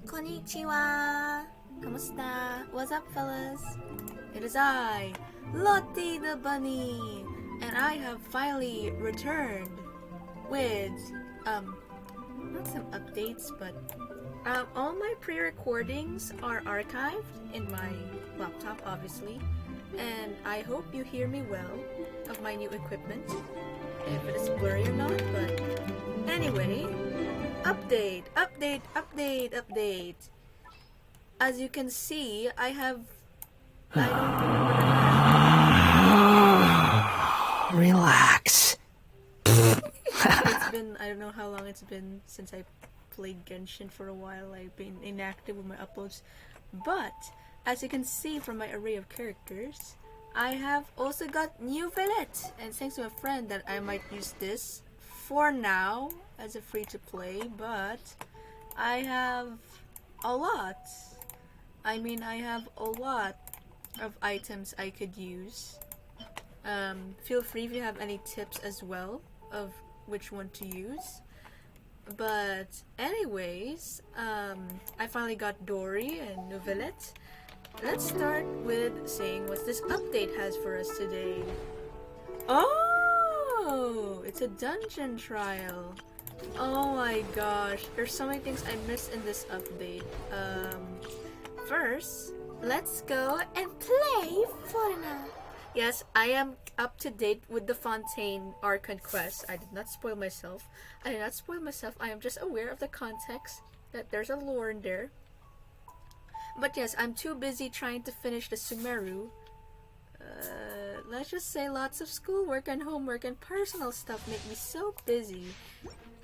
Konichiwa. Kamusta? What's up, fellas? It is I, Lotie the bunny, and I have finally returned with, not some updates, but, all my pre-recordings are archived in my laptop, obviously, and I hope you hear me well of my new equipment, if it is blurry or not, but anyway, update. As you can see, I don't remember. Relax. It's been, I don't know how long it's been since I played Genshin for a while. I've been inactive with my uploads. But, as you can see from my array of characters, I have also got new Villet. And thanks to a friend that I might use this for now as a free-to-play, but I have a lot. I have a lot of items I could use. Feel free if you have any tips as well of which one to use. But anyways, I finally got Dory and Novelette. Let's start with seeing what this update has for us today. Oh, it's a dungeon trial. Oh my gosh, there's so many things I missed in this update. First, let's go and play Fortnite. Yes, I am up to date with the Fontaine Archon quest. I did not spoil myself. I am just aware of the context, that there's a lore in there. But yes, I'm too busy trying to finish the Chimera. Let's just say lots of schoolwork and homework and personal stuff make me so busy.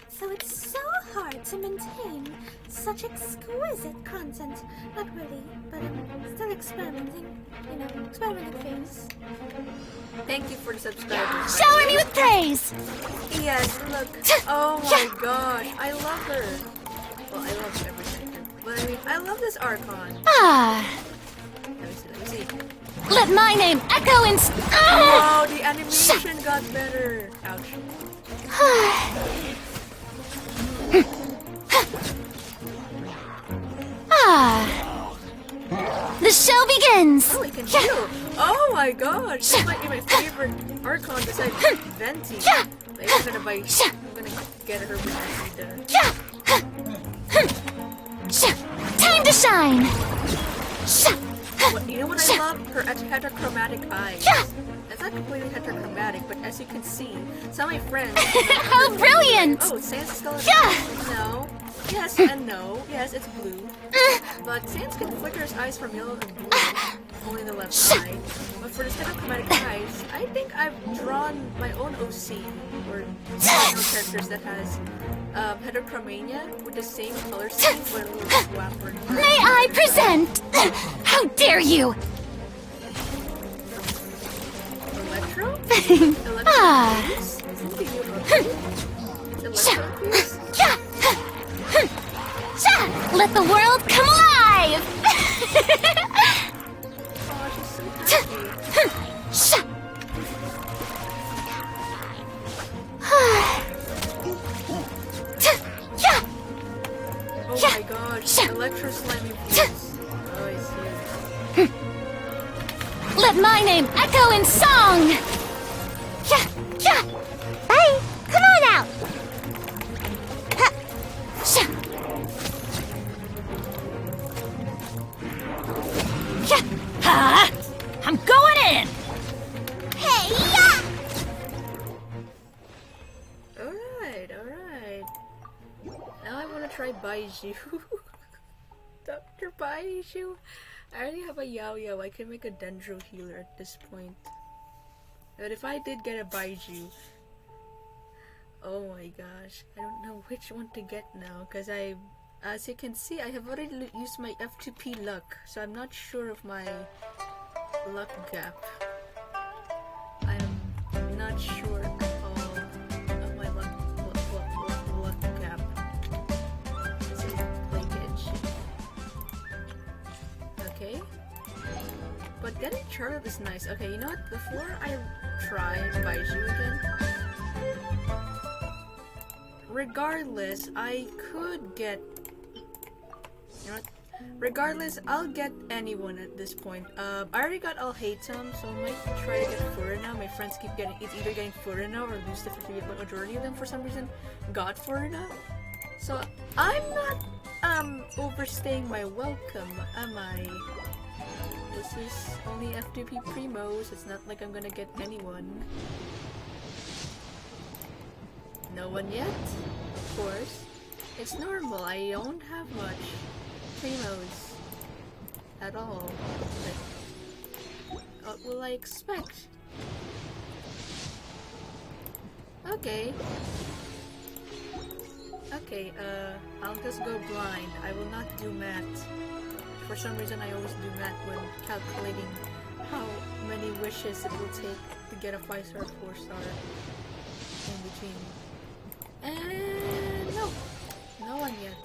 So it's so hard to maintain such exquisite content. Not really, but I'm still experimenting. Experimenting phase. Thank you for the subscribers. Shower me with praise! Yes, look. Oh my gosh, I love her. Well, I love everything. But I love this Archon. Let me see. Let my name echo in... Oh, the animation got better. Ouch. The show begins! Oh, he can heal! Oh my god! This might be my favorite Archon besides Venti. I'm gonna get her when I need Time to shine! You know what I love? Her heterochromatic eyes. It's not completely heterochromatic, but as you can see, some of my friends... How brilliant! Oh, Sans is still No. Yes and no. Yes, it's blue. But Sans can flicker his eyes from yellow to blue. Only the left eye. But for the heterochromatic eyes, I think I've drawn my own OC, or characters that has heterochromania with the same color scheme, but a little swapper. May I present? How dare you! Electro? Let the world come alive! Oh, she's so happy. Oh my gosh, Electro slimy foods. Oh, I see. Let my name echo in song! Hey, come on out! I'm going in! Hey, yeah! Alright. Now I want to try Baiju. Dr. Baiju. I already have a Yao. I can make a Dendro healer at this point. But if I did get a Baiju... Oh my gosh. I don't know which one to get now. Because as you can see, I have already used my F2P luck. So I'm not sure of my luck gap. I'm not sure at all of my luck gap. Let's see, play Genshin. Okay. But getting Charlotte is nice. Okay, you know what? Before I try Baiju again, regardless, I could get... You know what? Regardless, I'll get anyone at this point. I already got Alhaitham, so I might try to get Furina. My friends keep getting... It's either getting Furina or Lucifer, but majority of them, for some reason, got Furina. So, I'm not, overstaying my welcome, am I? This is only F2P Primos. It's not like I'm gonna get anyone. No one yet? Of course. It's normal, I don't have much Primos at all. But what will I expect? Okay. Okay, I'll just go blind. I will not do math. For some reason, I always do math when calculating how many wishes it will take to get a 5-star, 4-star in between. And no! No one yet.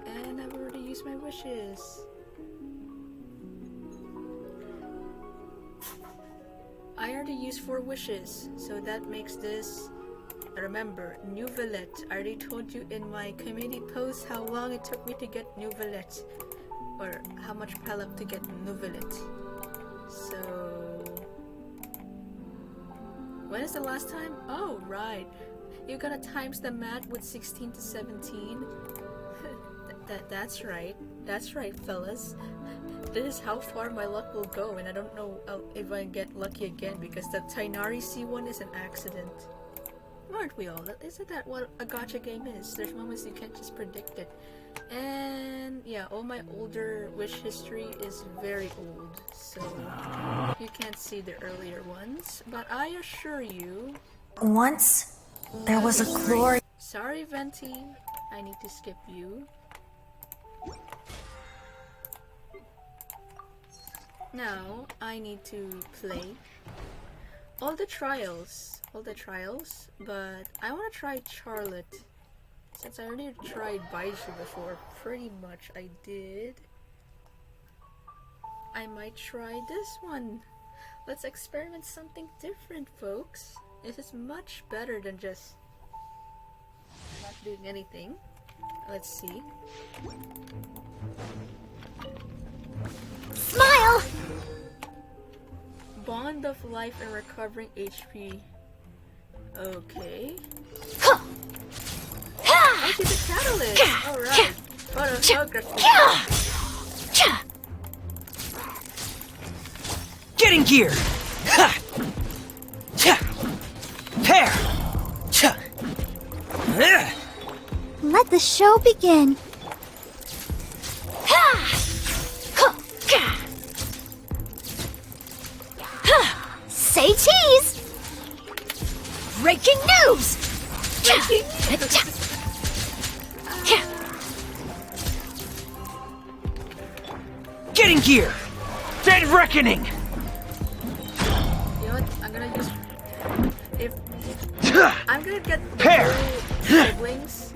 And I've already used my wishes. I already used 4 wishes, so that makes this... Remember, New Villette. I already told you in my community post how long it took me to get New Villette. Or how much palette to get New Villette. So... When is the last time? Oh, right. You gotta times the math with 16 to 17. That's right. That's right, fellas. This is how far my luck will go, and I don't know if I get lucky again because the Tainari C1 is an accident. Aren't we all? Isn't that what a gacha game is? There's moments you can't just predict it. And yeah, all my older wish history is very old, so you can't see the earlier ones. But I assure you... Once, there was a glory... Sorry, Venti. I need to skip you. Now, I need to play all the trials, but I want to try Charlotte. Since I already tried Baiju before, pretty much I did. I might try this one. Let's experiment something different, folks. This is much better than just not doing anything. Let's see. Smile! Bond of life and recovering HP. Okay. Oh, she's a catalyst! Alright. Photography. Get in gear! Pair! Let the show begin. Say cheese! Breaking news! Get in gear! Dead reckoning! You know what? I'm gonna use... If... I'm gonna get the Pair. siblings.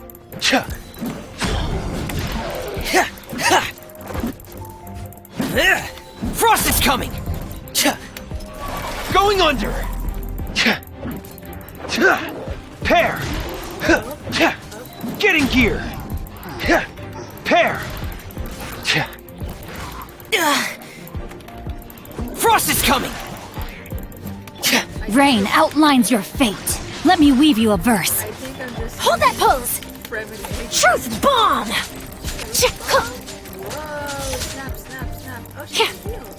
Frost is coming! Going under! Pair! Get in gear! Pair! Frost is coming! Rain outlines your fate. Let me weave you a verse. I think I'm just... Hold that pose! Premonition. Truth bomb! Whoa! Snap, snap, snap. Oh, she's healed.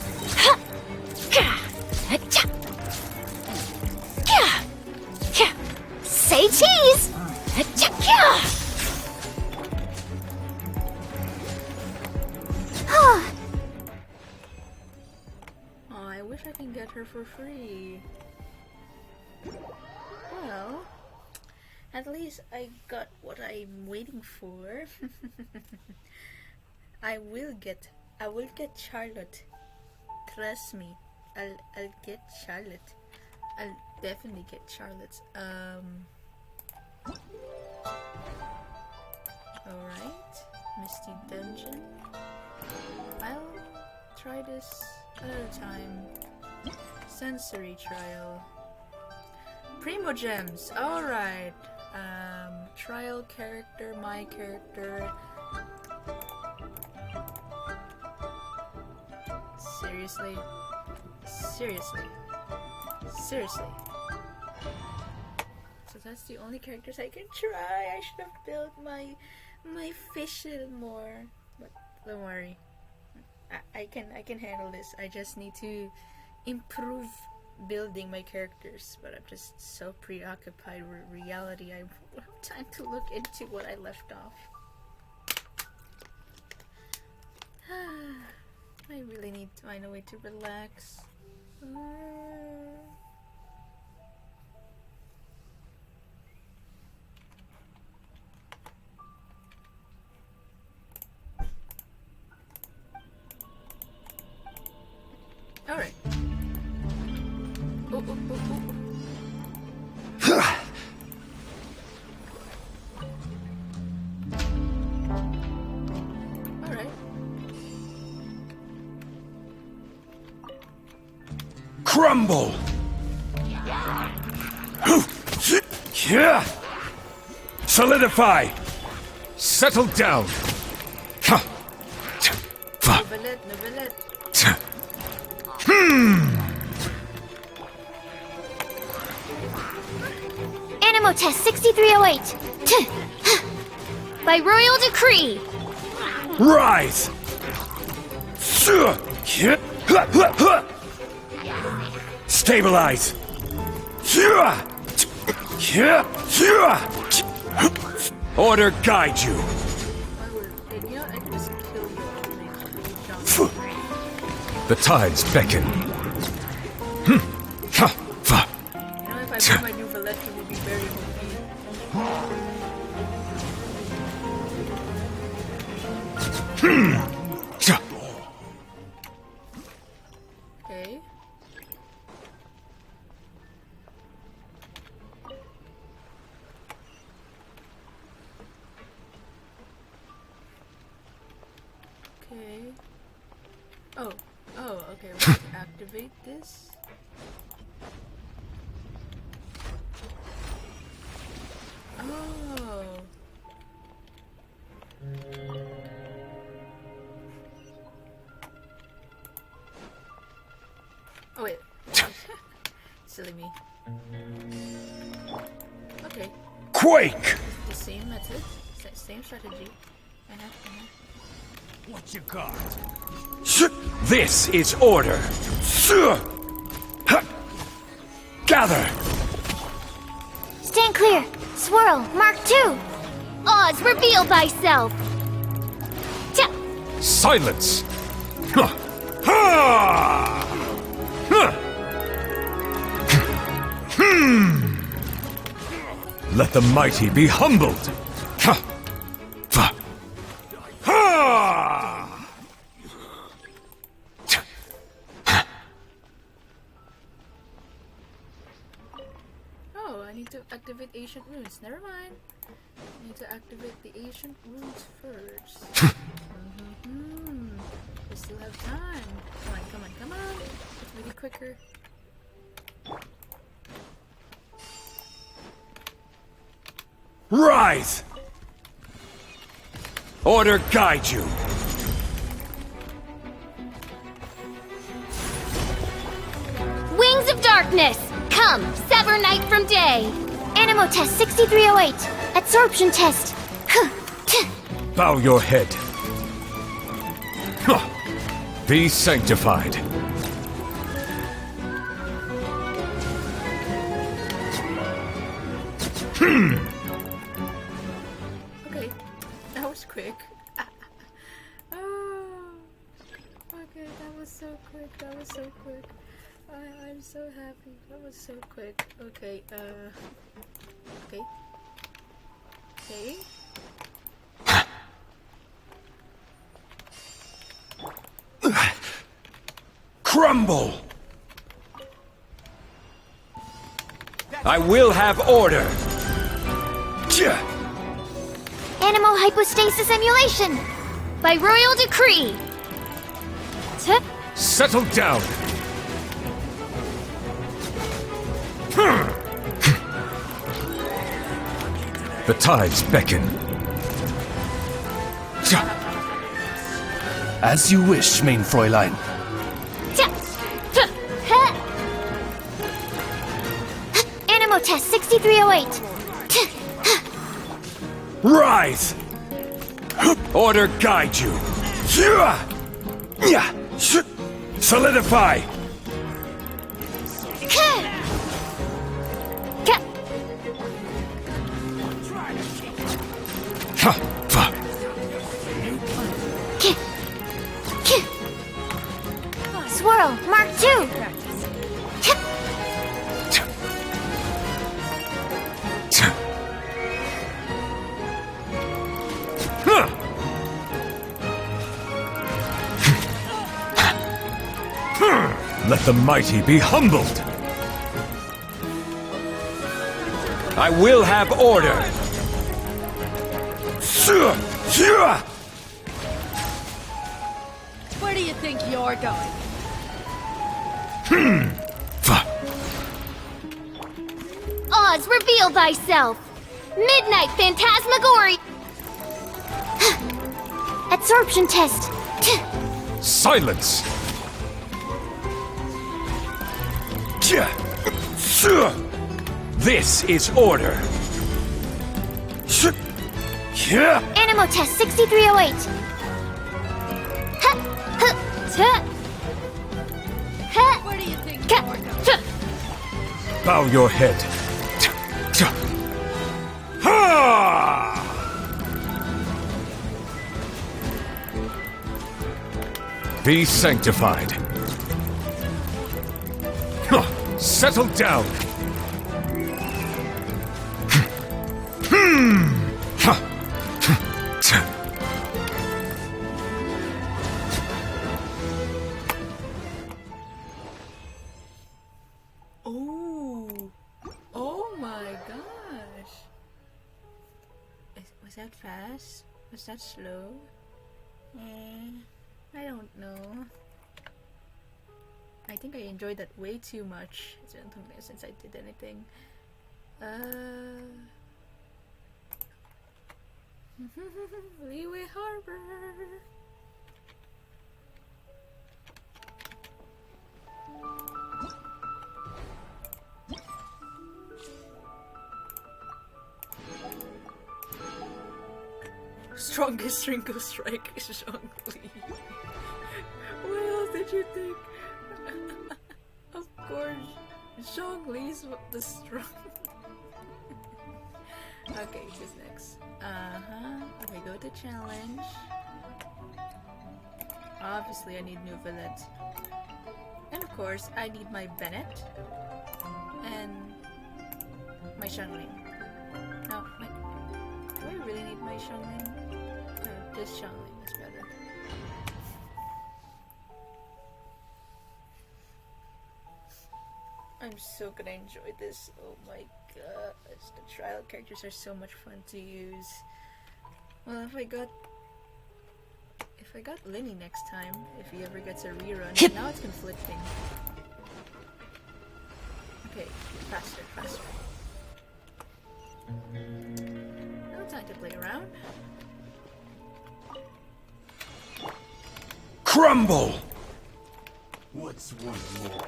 Say cheese! Oh, I wish I can get her for free. Well, at least I got what I'm waiting for. I will get Charlotte. Trust me. I'll get Charlotte. I'll definitely get Charlotte. Alright. Misty Dungeon. I'll try this another time. Sensory trial. Primo gems. Alright. Trial character, my character. Seriously? Seriously? Seriously? So that's the only characters I can try. I should have built my fish a little more. But don't worry. I can handle this. I just need to improve building my characters, but I'm just so preoccupied with reality I don't have time to look into what I left off. I really need to find a way to relax. Alright. Oh. Alright. Crumble! Solidify! Settle down! Novelette. Animo test 6308. By royal decree. Rise! Stabilize! Order guide you! My word. Hey, you know what? I can just kill you all and make you jump. The tides beckon. You know, if I put my new Valette, it would be very okay. Okay. Oh, okay. We can activate this. Oh. Oh wait. Silly me. Okay. Quake! The same method. Same strategy. What you got? This is order. Gather! Stand clear. Swirl. Mark 2. Oz, reveal thyself. Silence! Ha! Ha! Let the mighty be humbled! Ha! Fa! Ha! Oh, I need to activate ancient runes. Never mind. I need to activate the ancient runes first. We still have time. Come on. Let's make it quicker. Rise! Order guide you! Wings of darkness. Come, sever night from day. Animo test 6308. Absorption test. Bow your head. Huh. Be sanctified. Okay, that was quick. Oh, okay, that was so quick. I'm so happy. That was so quick. Okay, okay. Crumble! I will have order! Animal hypostasis emulation. By royal decree. Settle down! The tides beckon. As you wish, mein Fräulein. Animal test 6308. Rise! Order guide you. Solidify! Swirl, Mark 2. Let the mighty be humbled! I will have order! Where do you think you're going? Oz, reveal thyself. Midnight Phantasmagoria. Absorption test. Silence! This is order! Animal test 6308. Where do you think you're going? Bow your head. Be sanctified. Settle down. Oh. Oh my gosh. Was that fast? Was that slow? I don't know. I think I enjoyed that way too much since I did anything. Leeway Harbor. Strongest wrinkle strike is Zhongli. What else did you think? Of course, Zhongli's the strong. Okay, who's next? Okay, go to challenge. Obviously, I need new village. And of course, I need my Bennett. And my Xiangling. No, do I really need my Xiangling? No, this Xiangling is better. I'm so gonna enjoy this. Oh my gosh, the trial characters are so much fun to use. Well, if I got Linny next time, if he ever gets a rerun, now it's conflicting. Okay, faster. No time to play around. Crumble! What's one more?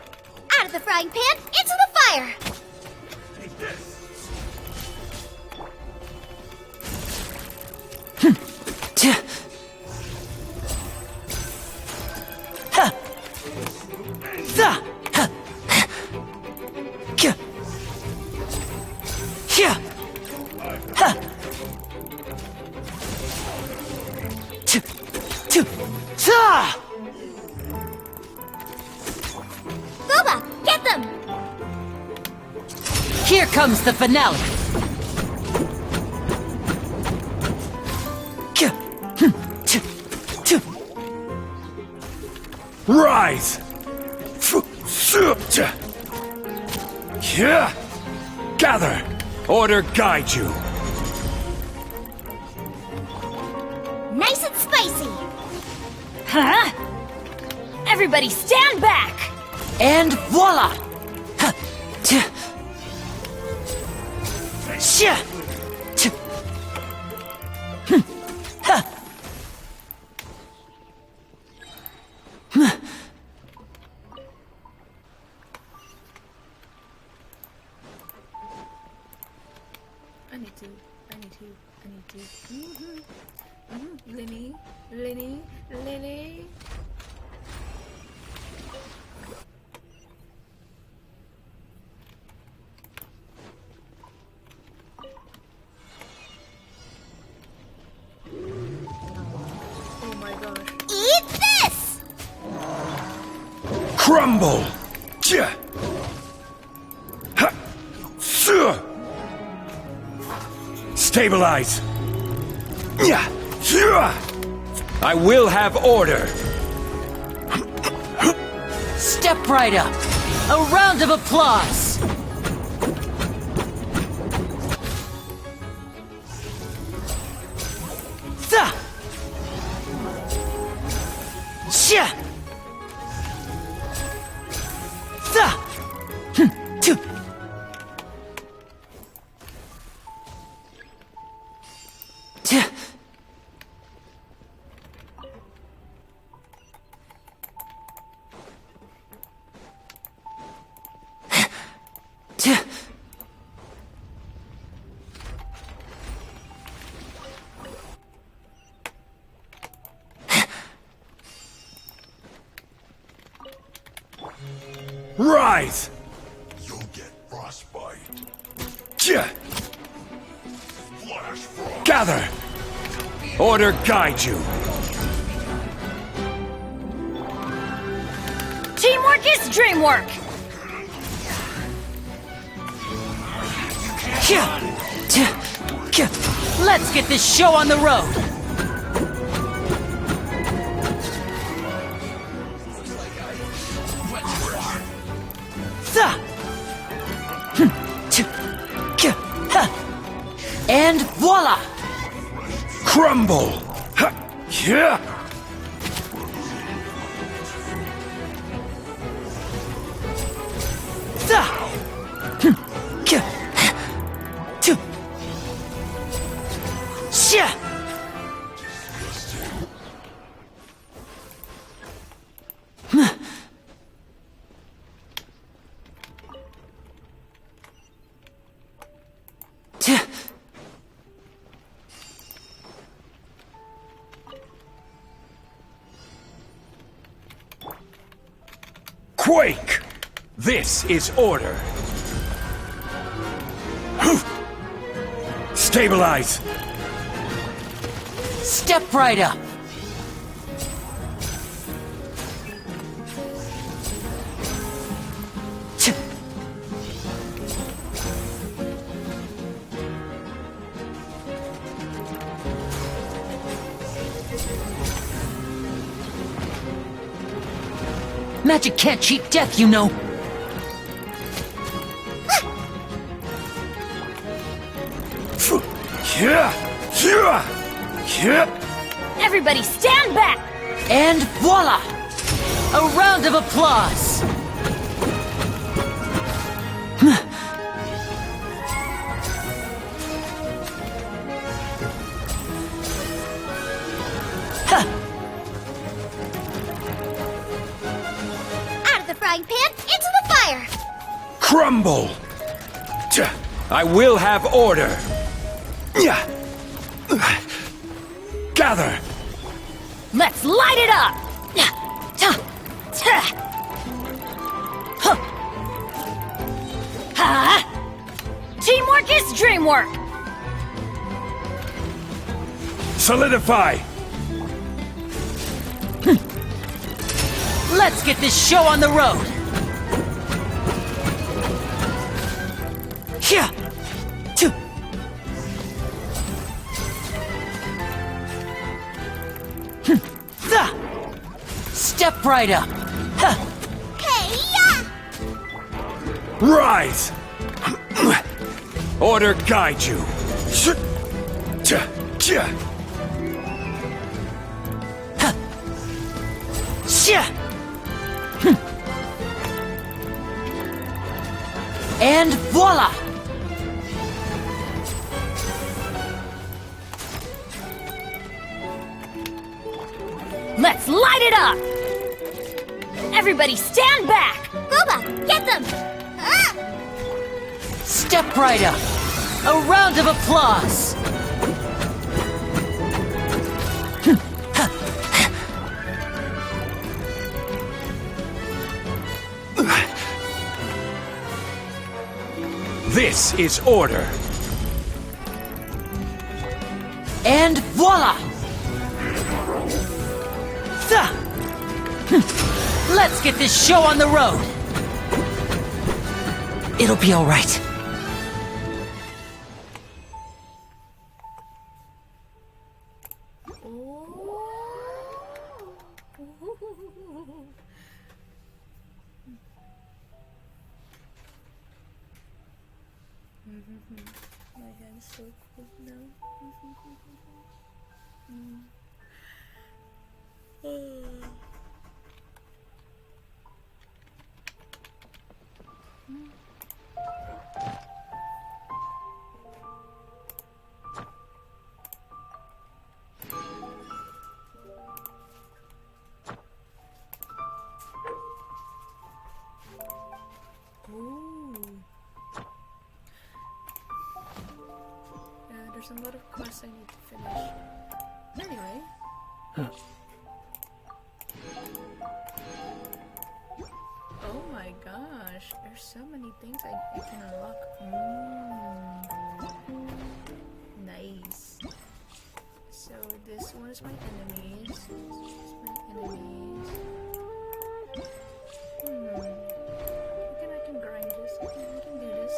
Out of the frying pan, into the fire. Take this. Boba, get them! Here comes the finale. Rise! Gather! Order guide you! Nice and spicy! Huh? Everybody stand back! And voila! need to. Lenny. Oh my gosh. Eat this! Crumble! Tja! Ha! Tja! Stabilize! Yeah! Tja! I will have order! Step right up. A round of applause. Tha! Sha! Tha! Tu! Tja! Tja! Rise! You'll get frostbite. Tja! Flash frost. Gather! Order guide you! Teamwork is dreamwork! Kya! Tja! Kya! Let's get this show on the road! Tha! Tja! Kya! Ha! And voila! Crumble! Ha! Yeah! Tha! Kya! Tu! Sha! Tja! Quake! This is order. Stabilize! Step right up! Tja! Magic can't cheat death, you know. Yeah! Yeah! Yeah! Everybody stand back! And voila! A round of applause! Ha! Out of the frying pan, into the fire! Crumble! Tja! I will have order! Yeah! Gather! Let's light it up! Ha! Teamwork is dreamwork! Solidify! Let's get this show on the road! Here! Two! Tha! Step right up! Ha! Hey-ya! Rise! Order guide you! Tja! Tja! Sha! And voila! Let's light it up! Everybody stand back! Booba, get them! Ah! Step right up! A round of applause! This is order. And voila! Let's get this show on the road! It'll be alright. My hand's so cold now. There's a lot of quests I need to finish. Anyway. Oh my gosh, there's so many things I can unlock. Nice. So this one is my enemies. This is my enemies. I can grind this. I can do this.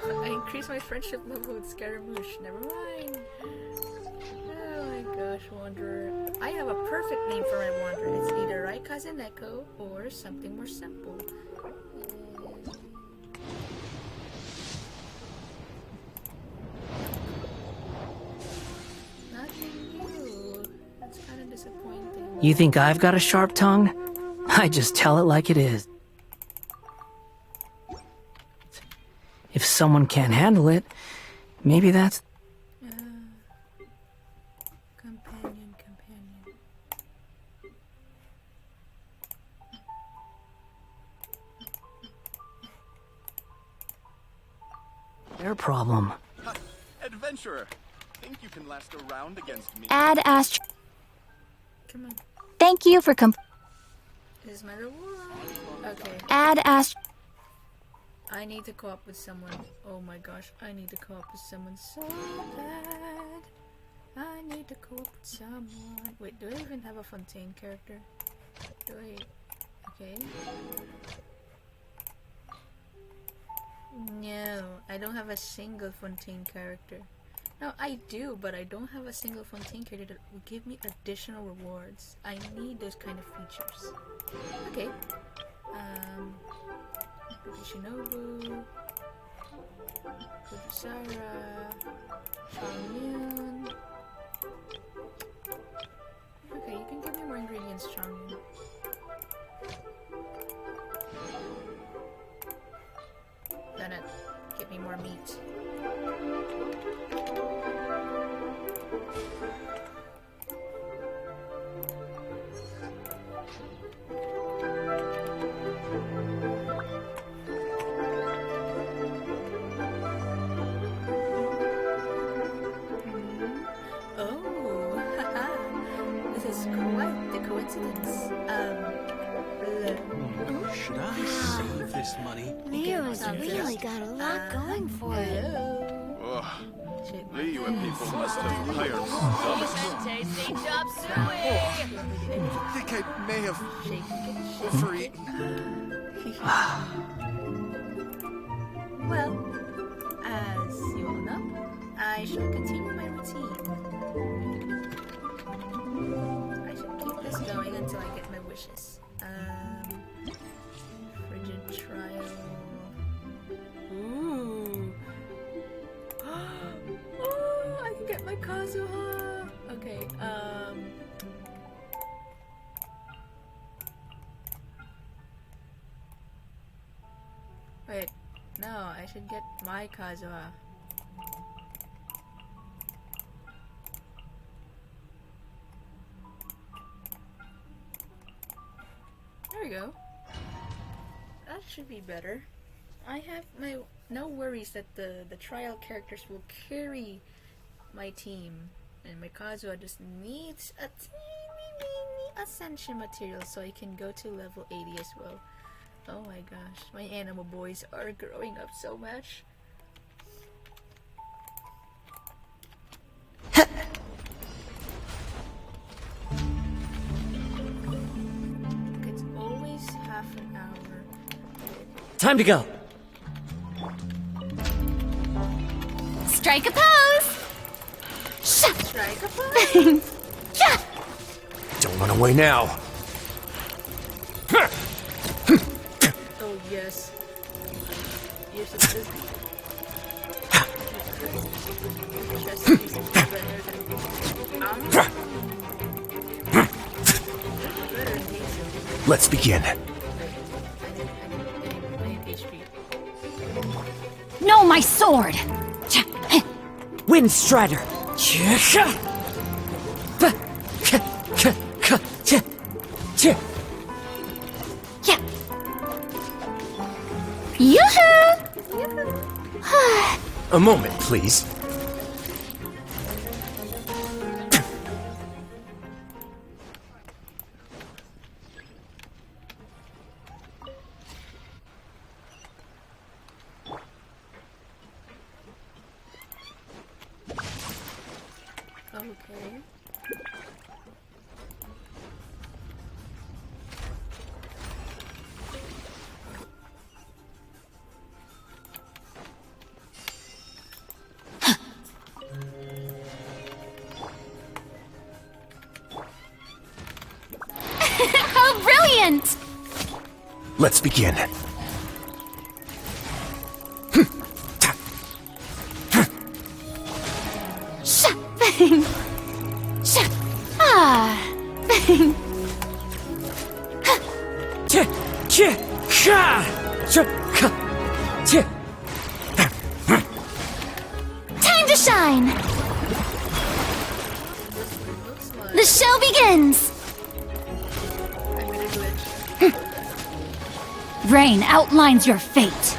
I increased my friendship level with Scaramouche. Never mind. Oh my gosh, Wanderer. I have a perfect name for my Wanderer. It's either Raikaze Neko or something more simple. Nothing new. That's kind of disappointing. You think I've got a sharp tongue? I just tell it like it is. If someone can't handle it, maybe that's... Companion. their problem. Adventurer, think you can last a round against me? Add Astro. Come on. Thank you for This is my reward. Okay. Add Astro. I need to co-op with someone. Oh my gosh, I need to co-op with someone so bad. I need to co-op with someone. Wait, do I even have a Fontaine character? Do I? Okay. No, I don't have a single Fontaine character. No, I do, but I don't have a single Fontaine character that will give me additional rewards. I need those kind of features. Okay. Shinobu, Kudusara, Changyun. Okay, you can give me more ingredients, Changyun. Done it. Give me more meat. Should I save this money? Leo's really got a lot going for it. Ugh. Liyue people must have hired some. I think I may have overeaten. Well, as you all know, I shall continue my routine. I shall keep this going until I get my wishes. Frigid trial. Ooh. Oh, I can get my Kazuha. Okay, wait, no, I should get my Kazuha. we go. That should be better. I have no worries that the trial characters will carry my team, and my Kazuha just needs a teeny ascension material so I can go to level 80 as well. Oh my gosh, my animal boys are growing up so much. It's always half an hour. Time to go. Strike a pose! Strike a pose! Don't run away now. Oh yes. Use this. Chest piece is better than Let's begin. I need HP. No, my sword! Wind Strider. Yeah. Yoo-hoo! A moment, please. Okay. How brilliant! Let's begin. Ah. Time to shine! Looks like The show begins! I'm in a glitch. Rain outlines your fate.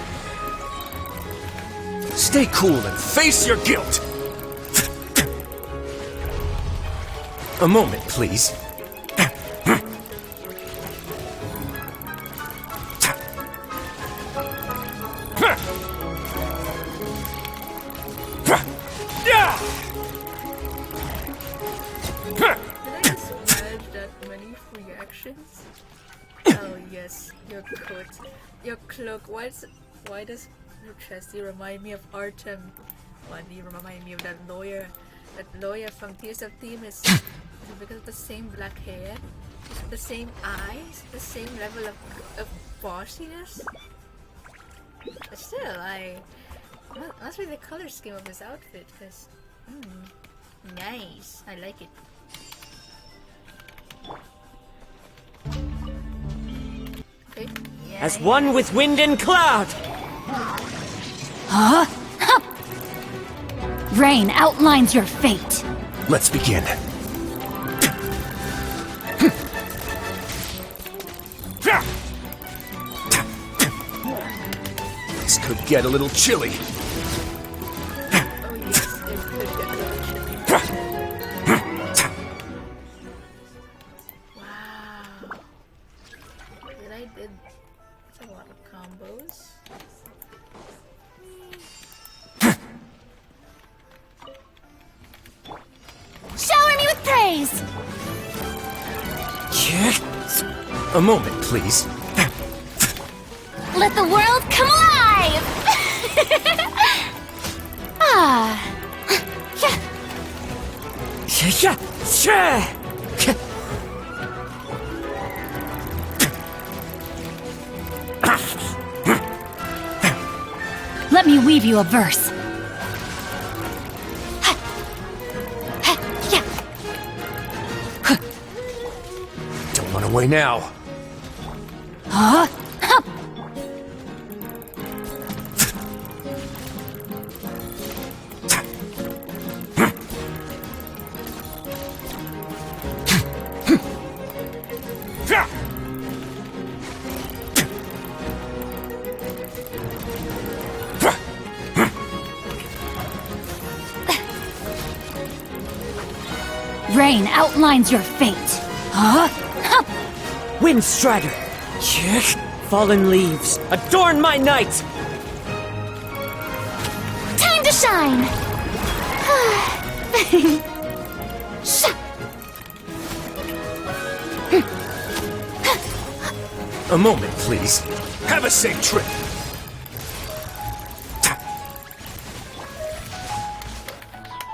Stay cool and face your guilt. A moment, please. Did I just manage that many reactions? Oh yes, your coat, your cloak. Why does your chesty remind me of Artem? Why do you remind me of that lawyer? That lawyer from Tears of Themis. Is it because of the same black hair? Is it the same eyes? The same level of bossiness? But still, must be the color scheme of his outfit, because nice. I like it. Okay. As one with wind and cloud. Huh? Rain outlines your fate. Let's begin. This could get a little chilly. Oh yes, it could get a little chilly. Wow. That's a lot of combos. Shower me with praise! A moment, please. Let the world come alive! Ah. Let me weave you a verse. Don't run away now. Huh? terrain outlines your fate. Huh? Windstrider! Fallen leaves, adorn my night! Time to shine! A moment, please. Have a safe trip.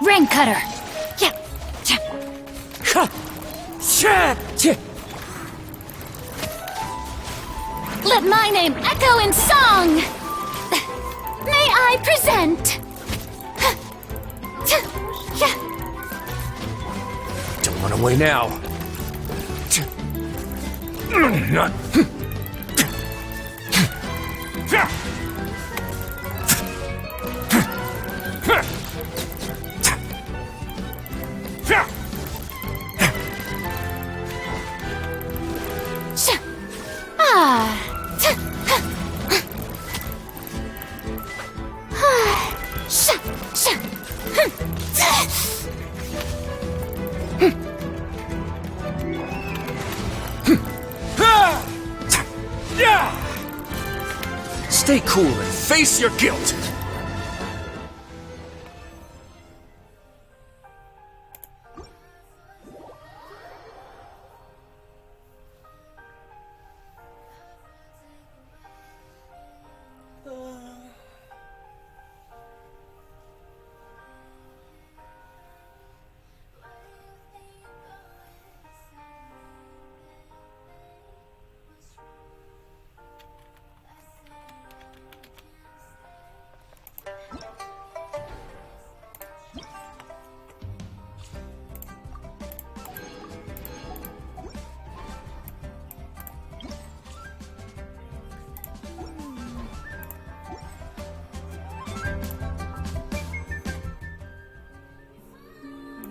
Rain cutter! Yeah. Let my name echo in song! May I present? Don't run away now. Not. Stay cool and face your guilt.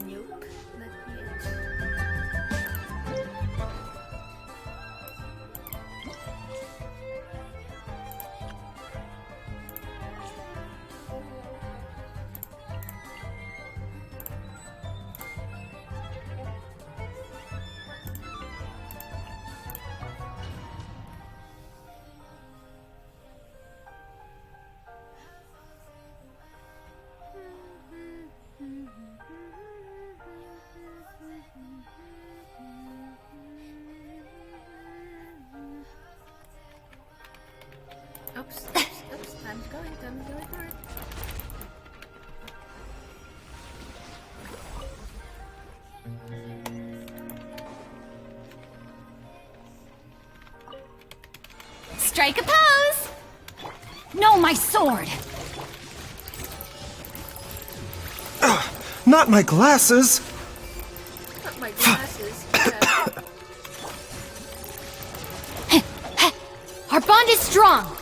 Nope, not yet. Oops, time's going for it. Strike a pose! No, my sword! Not my glasses! Not my glasses. Our bond is strong!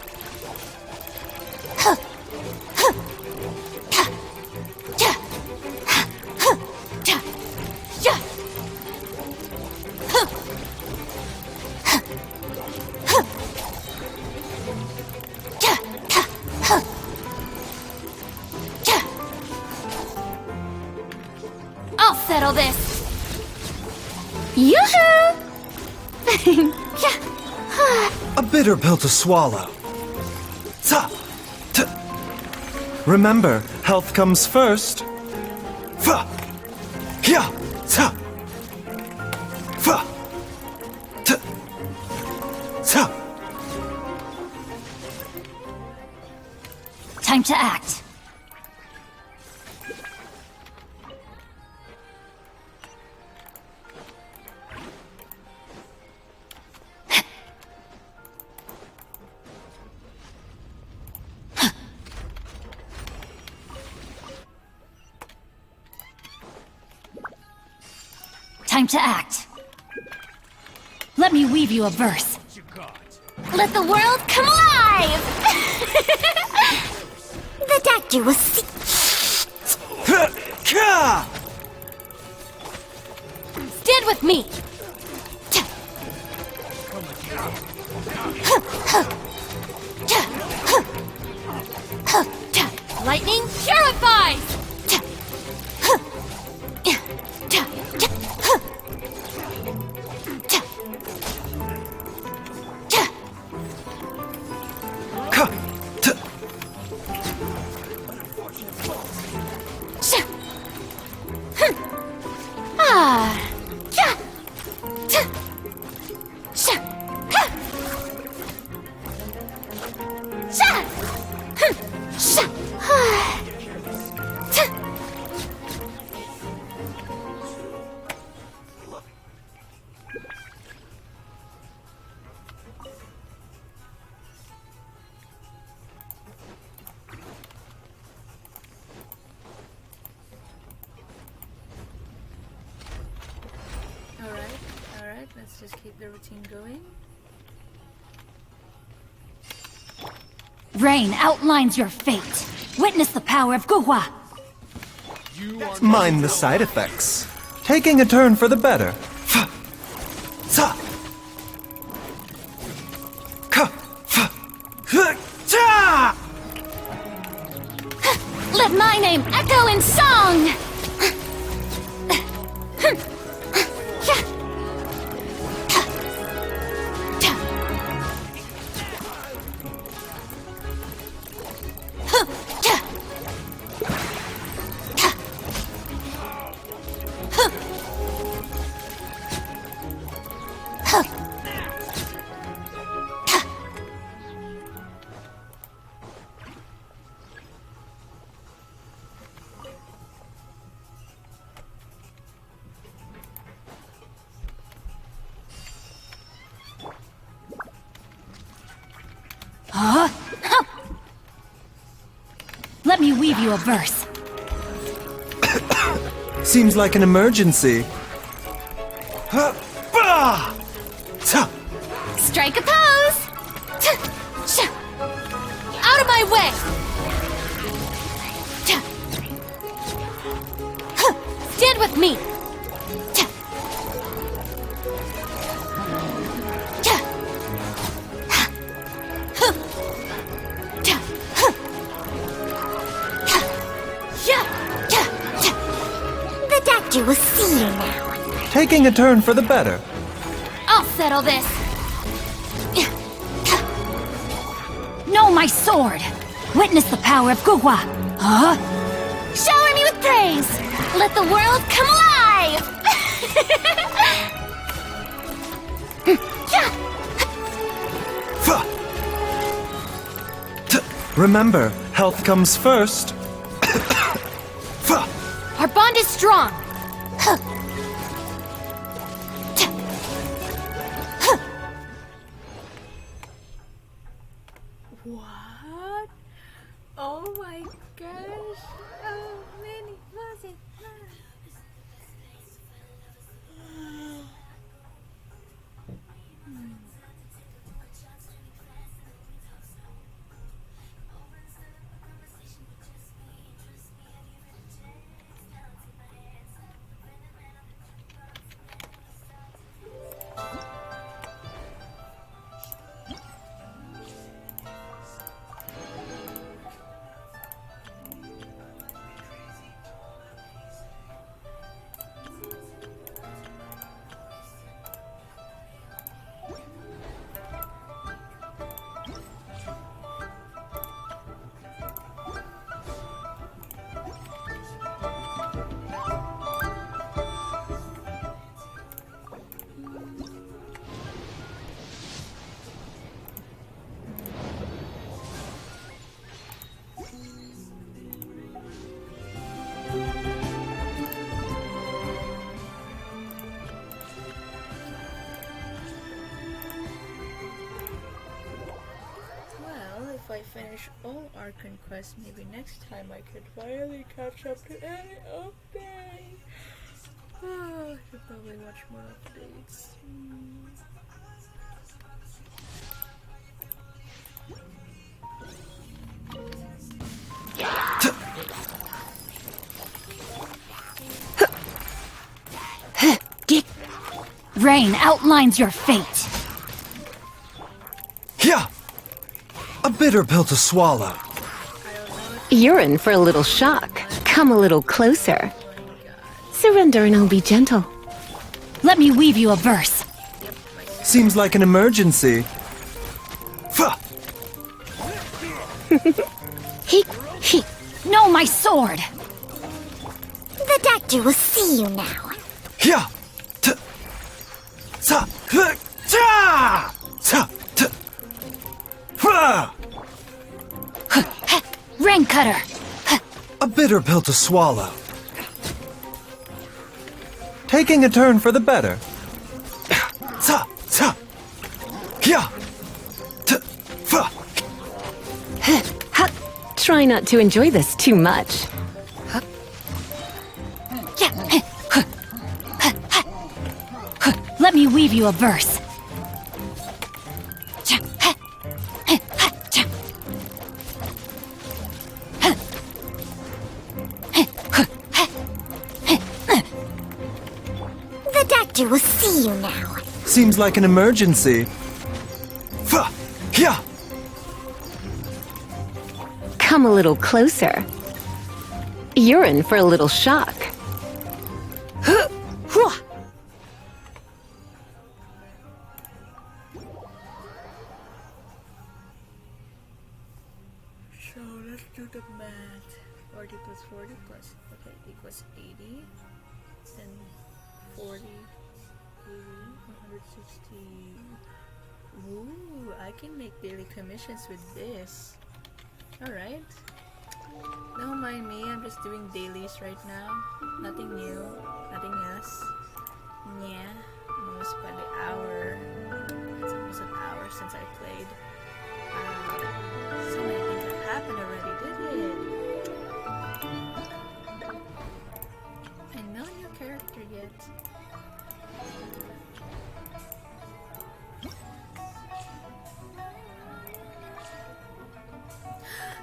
I'll settle this! Yoo-hoo! A bitter pill to swallow. Ta! Remember, health comes first. Fa! Hya! Ta! Fa! Ta! Ta! Time to act. Time to act. Let me weave you a verse. Let the world come alive! The doctor will see. Stand with me! Lightning purifies! Sha! Ha! Sha! Sha! Alright, let's just keep the routine going. Rain outlines your fate. Witness the power of Guhua. Mind the side effects. Taking a turn for the better. Sa. Ka. Cha. Let my name echo in song! Let me weave you a verse. Seems like an emergency. Strike a pose! Out of my way! Stand with me! The doctor will see you now. Taking a turn for the better. I'll settle this! Know my sword! Witness the power of Guhua! Huh? Shower me with praise! Let the world come alive! Remember, health comes first. Our bond is strong! What? Oh my gosh! How many was it? If I finish all Archon quests, maybe next time I could finally catch up to any updates. I should probably watch more updates. Rain outlines your fate. Yeah. A bitter pill to swallow. You're in for a little shock. Come a little closer. Surrender and I'll be gentle. Let me weave you a verse. Seems like an emergency. He. Know my sword! The doctor will see you now. Yeah. Sa. Cha. bitter pill to swallow. Taking a turn for the better. Ta, ta, kya, ta, fa. Try not to enjoy this too much. Let me weave you a verse. The doctor will see you now. Seems like an emergency. Fa, kya. Come a little closer. You're in for a little shock. So let's do the math. 40 plus 40 plus, okay, equals 80. Then 40, 80, 160. Ooh, I can make daily commissions with this. Alright. Don't mind me, I'm just doing dailies right now. Nothing new, nothing else. Yeah, almost by the hour. It's almost an hour since I played. So many things have happened already, did it? And no new character yet.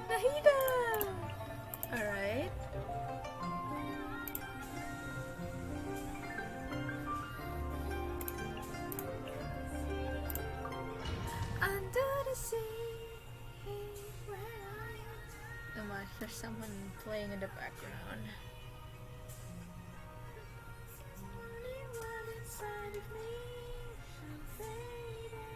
Nahida! Alright. Under the sea, where I am. Oh my, there's someone playing in the background. Anyone inside of me, I'm fading.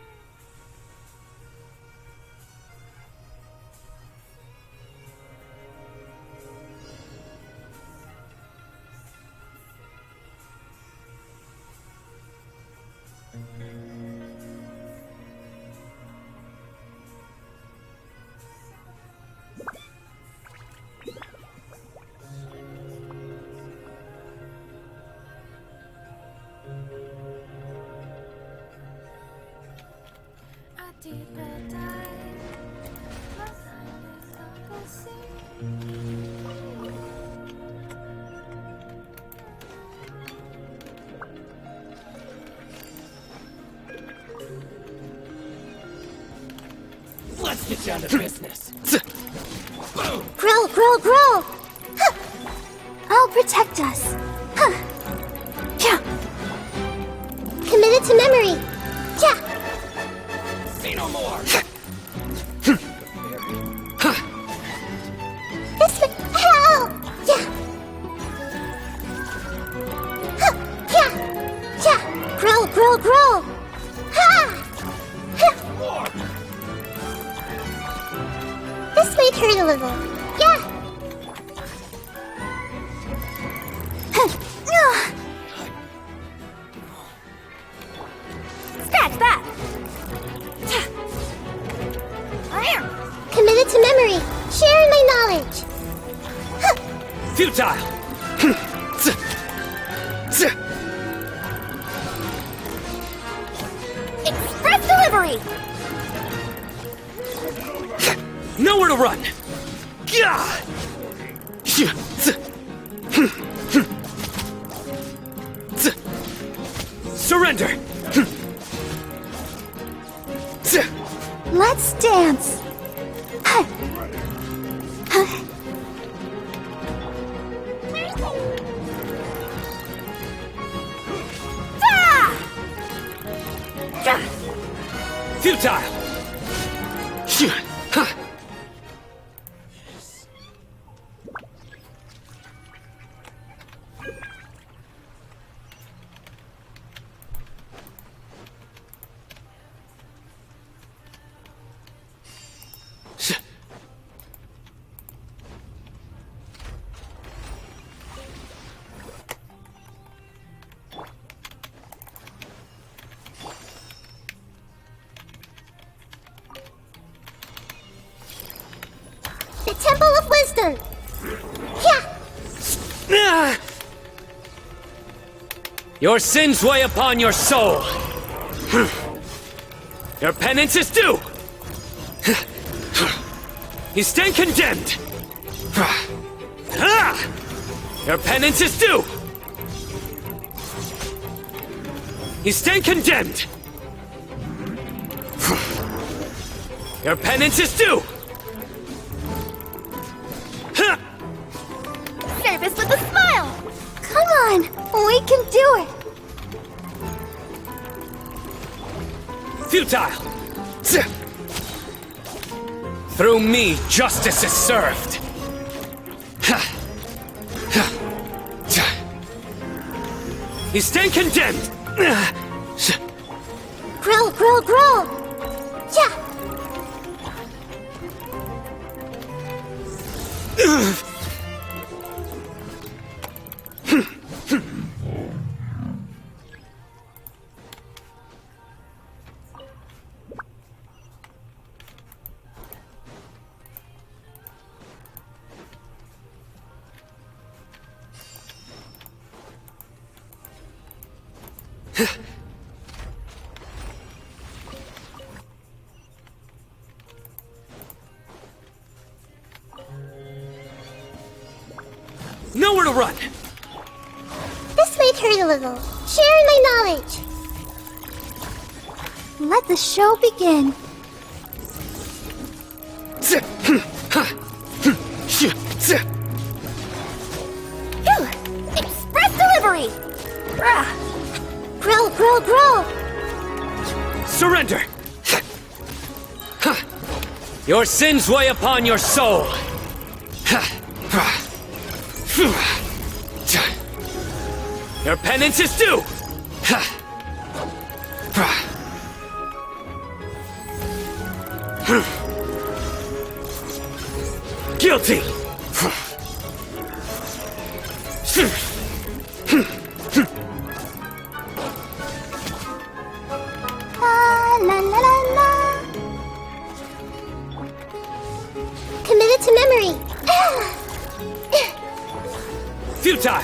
A deeper dive, behind this uncle sea. Let's get down to business. Grow, grow, grow! Huh. I'll protect us. Huh. Yeah. Committed to memory. Yeah. Say no more. This way. Help! Yeah. Huh. Yeah. Yeah. Grow, grow, grow. Ha! Huh. This might hurt a little. Yeah. Huh. Ugh. Scratch that. Committed to memory. Sharing my knowledge. Huh. Futile. Express delivery. Nowhere to run. Gah! Surrender. Let's dance. Huh. Huh. Ah! Futile. The Temple of Wisdom. Yeah. Your sins weigh upon your soul. Your penance is due. You stand condemned. Your penance is due. You stand condemned. Your penance is due. Service with a smile! Come on, we can do it! Futile. Through me, justice is served. You stand condemned. Grill, grill, grill! Yeah! Nowhere to run. This might hurt a little. Sharing my knowledge. Let the show begin. Phew! Express delivery! Grill, grill, grill! Surrender. Your sins weigh upon your soul. Your penance is due. Guilty. La la la la. Committed to memory. Futile.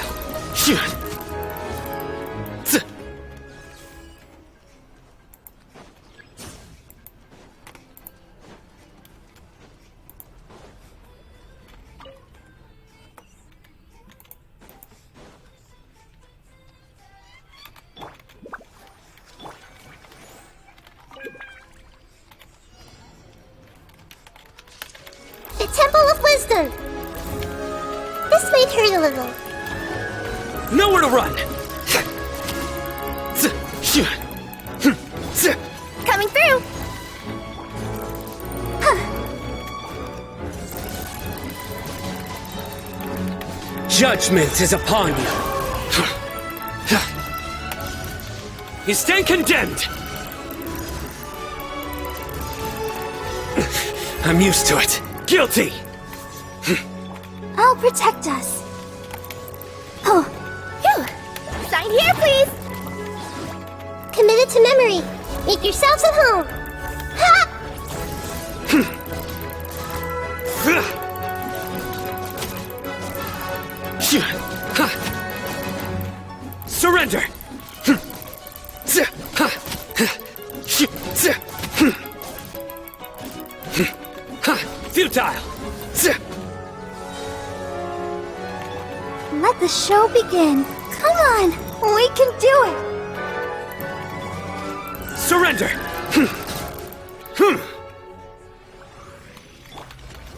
The Temple of Wisdom. This might hurt a little. Nowhere to run. Coming through. Judgment is upon you. You stand condemned. I'm used to it. Guilty. I'll protect us. Oh, phew. Sign here, please. Committed to memory. Make yourselves at home. Ha! Surrender. Futile. Let the show begin. Come on, we can do it. Surrender.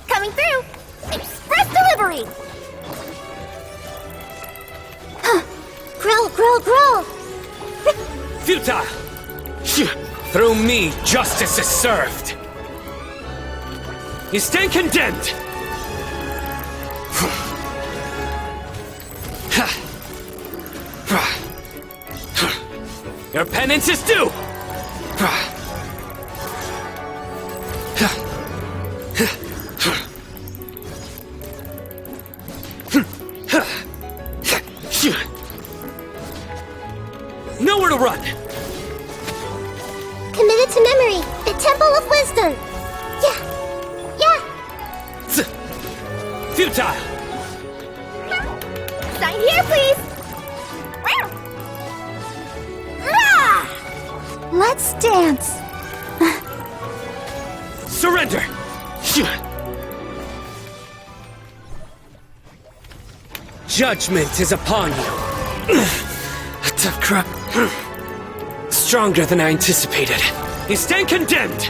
Coming through. Express delivery. Grill, grill, grill. Futile. Through me, justice is served. You stand condemned. Your penance is due. Nowhere to run. Committed to memory. The Temple of Wisdom. Yeah. Yeah. Futile. Sign here, please. last dance. Surrender! Judgment is upon you. A tough crop. Stronger than I anticipated. You stand condemned!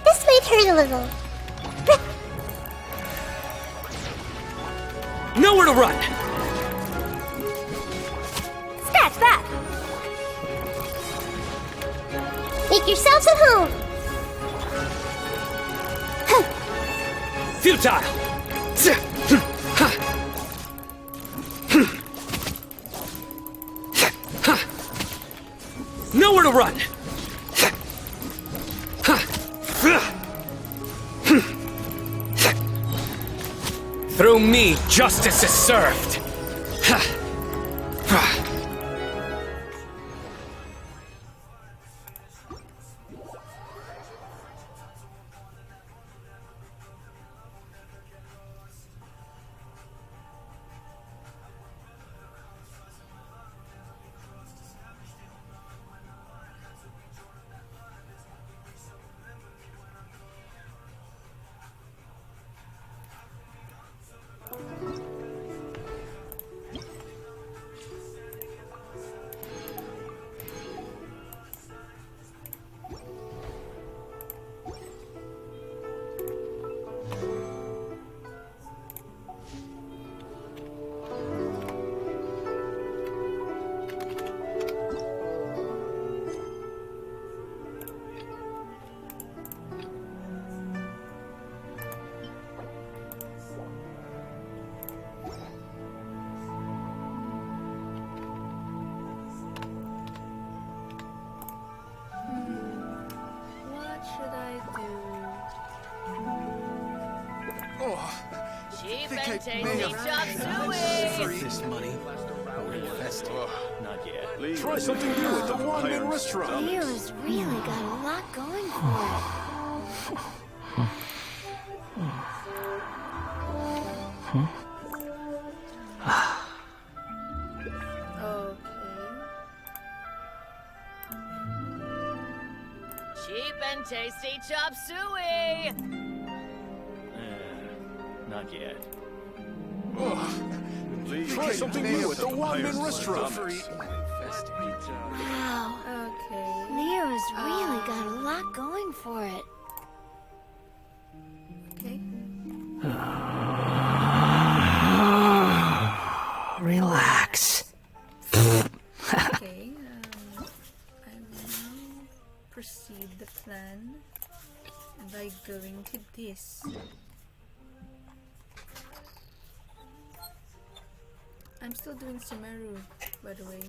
This might hurt a little. Nowhere to run! Scratch that! Make yourselves at home. Futile! Nowhere to run! Through me, justice is served! What should I do? I think I may have this money. Or invested. Not yet. Try something new at the one-man restaurant. Leo's really got a lot going for it. Cheap and tasty chop suey! Not yet. Try something new at the one-man restaurant. Wow. Okay. Leo's really got a lot going for it. Okay. Relax. Okay. I will now proceed the plan by going to this. I'm still doing Chimera, by the way.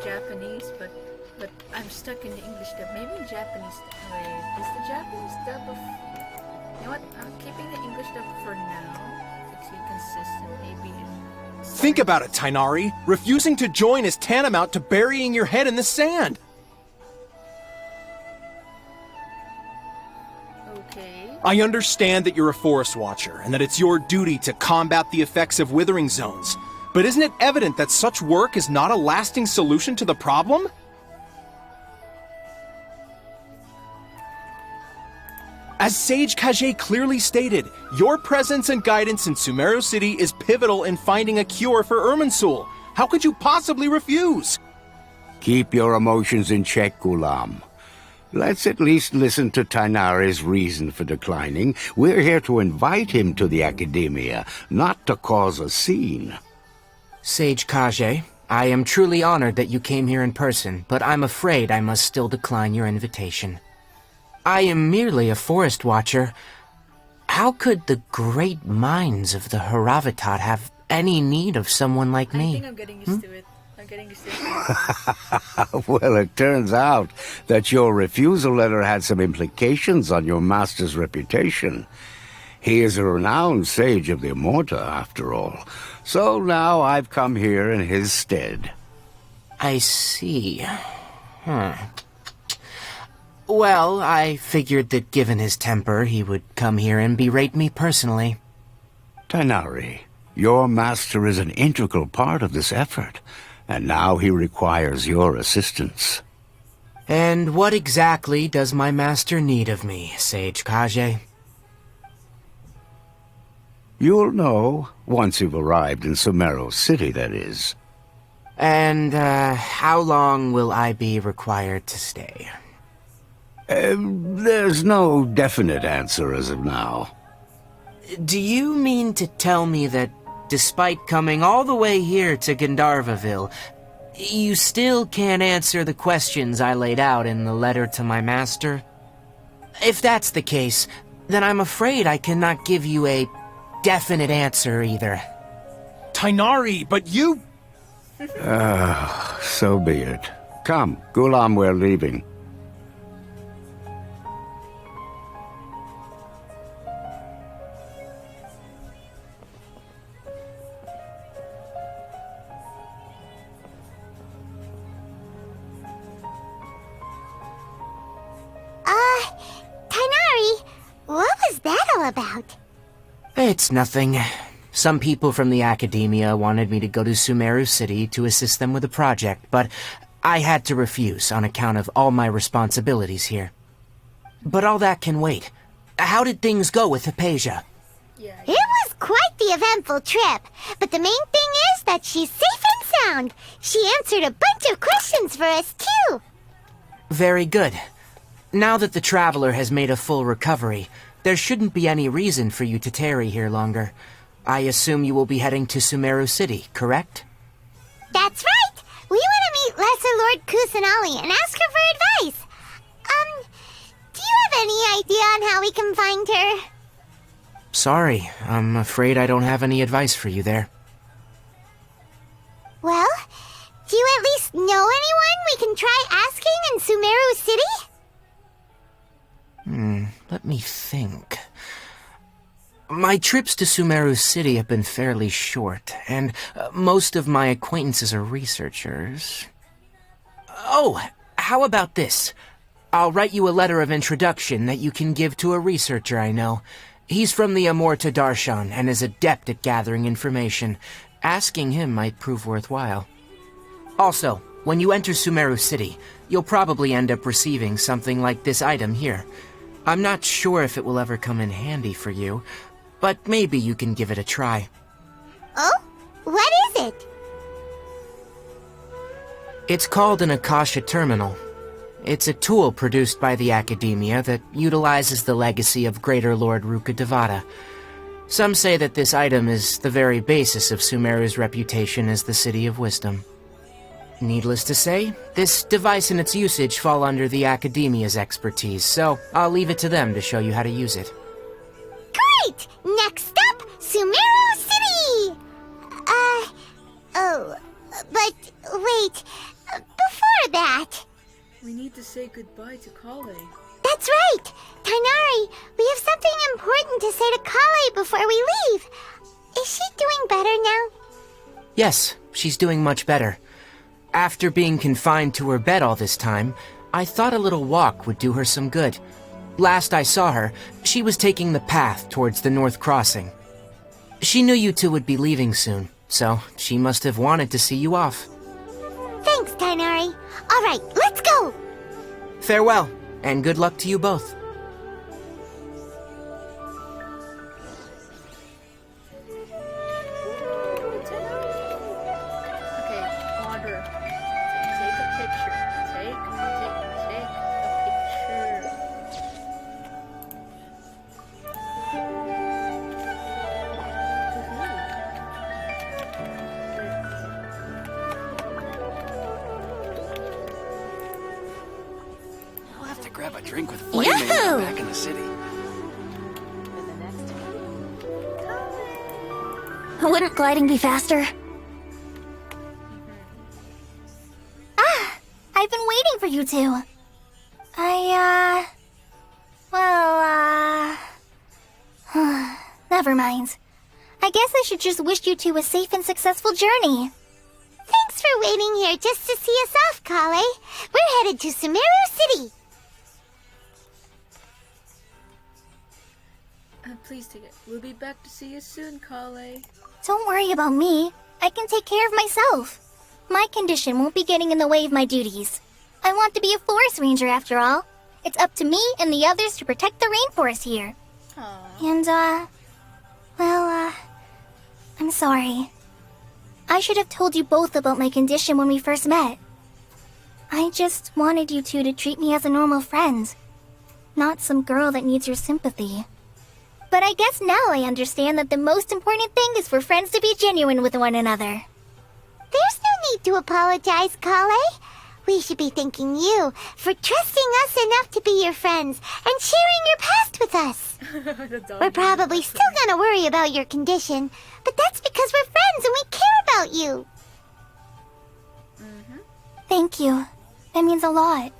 Japanese, but I'm stuck in the English dub. Maybe Japanese. Wait, is the Japanese dub of? You know what? I'm keeping the English dub for now to be consistent. Maybe. Think about it, Tainari. Refusing to join is tantamount to burying your head in the sand. Okay. I understand that you're a forest watcher and that it's your duty to combat the effects of withering zones. But isn't it evident that such work is not a lasting solution to the problem? As Sage Kage clearly stated, your presence and guidance in Sumeru City is pivotal in finding a cure for Irminsul. How could you possibly refuse? Keep your emotions in check, Ghulam. Let's at least listen to Tainari's reason for declining. We're here to invite him to the Academia, not to cause a scene. Sage Kage, I am truly honored that you came here in person, but I'm afraid I must still decline your invitation. I am merely a forest watcher. How could the great minds of the Haravatat have any need of someone like me? I think I'm getting used to it. I'm getting used to it. Well, it turns out that your refusal letter had some implications on your master's reputation. He is a renowned sage of the Immorta, after all. So now I've come here in his stead. I see. Well, I figured that given his temper, he would come here and berate me personally. Tainari, your master is an integral part of this effort, and now he requires your assistance. And what exactly does my master need of me, Sage Kage? You'll know once you've arrived in Chimera City, that is. And, how long will I be required to stay? There's no definite answer as of now. Do you mean to tell me that, despite coming all the way here to Gandharvaville, you still can't answer the questions I laid out in the letter to my master? If that's the case, then I'm afraid I cannot give you a definite answer either. Tainari, but you... So be it. Come, Ghulam, we're leaving. Tainari, what was that all about? It's nothing. Some people from the Academia wanted me to go to Chimera City to assist them with a project, but I had to refuse on account of all my responsibilities here. But all that can wait. How did things go with Hypatia? It was quite the eventful trip, but the main thing is that she's safe and sound. She answered a bunch of questions for us, too. Very good. Now that the Traveler has made a full recovery, there shouldn't be any reason for you to tarry here longer. I assume you will be heading to Chimera City, correct? That's right! We want to meet Lesser Lord Kusanali and ask her for advice. Do you have any idea on how we can find her? Sorry, I'm afraid I don't have any advice for you there. Well, do you at least know anyone we can try asking in Chimera City? Let me think. My trips to Chimera City have been fairly short, and most of my acquaintances are researchers. Oh, how about this? I'll write you a letter of introduction that you can give to a researcher I know. He's from the Immorta Darshan and is adept at gathering information. Asking him might prove worthwhile. Also, when you enter Chimera City, you'll probably end up receiving something like this item here. I'm not sure if it will ever come in handy for you, but maybe you can give it a try. Oh? What is it? It's called an Akasha Terminal. It's a tool produced by the Academia that utilizes the legacy of Greater Lord Rukkhadevata. Some say that this item is the very basis of Chimera's reputation as the City of Wisdom. Needless to say, this device and its usage fall under the Academia's expertise, so I'll leave it to them to show you how to use it. Great! Next up, Chimera City! But wait, before that... We need to say goodbye to Kale. That's right! Tainari, we have something important to say to Kale before we leave. Is she doing better now? Yes, she's doing much better. After being confined to her bed all this time, I thought a little walk would do her some good. Last I saw her, she was taking the path towards the North Crossing. She knew you two would be leaving soon, so she must have wanted to see you off. Thanks, Tainari. All right, let's go! Farewell, and good luck to you both. Okay, grab a drink with Flame Man back in the city. Wouldn't gliding be faster? I've been waiting for you two. Never mind. I guess I should just wish you two a safe and successful journey. Thanks for waiting here just to see us off, Kale. We're headed to Chimera City. Please take it. We'll be back to see you soon, Kale. Don't worry about me. I can take care of myself. My condition won't be getting in the way of my duties. I want to be a forest ranger after all. It's up to me and the others to protect the rainforest here. Aww. And, I'm sorry. I should have told you both about my condition when we first met. I just wanted you two to treat me as a normal friend, not some girl that needs your sympathy. But I guess now I understand that the most important thing is for friends to be genuine with one another. There's no need to apologize, Kale. We should be thanking you for trusting us enough to be your friends and sharing your past with us. We're probably still gonna worry about your condition, but that's because we're friends and we care about you. Thank you. That means a lot.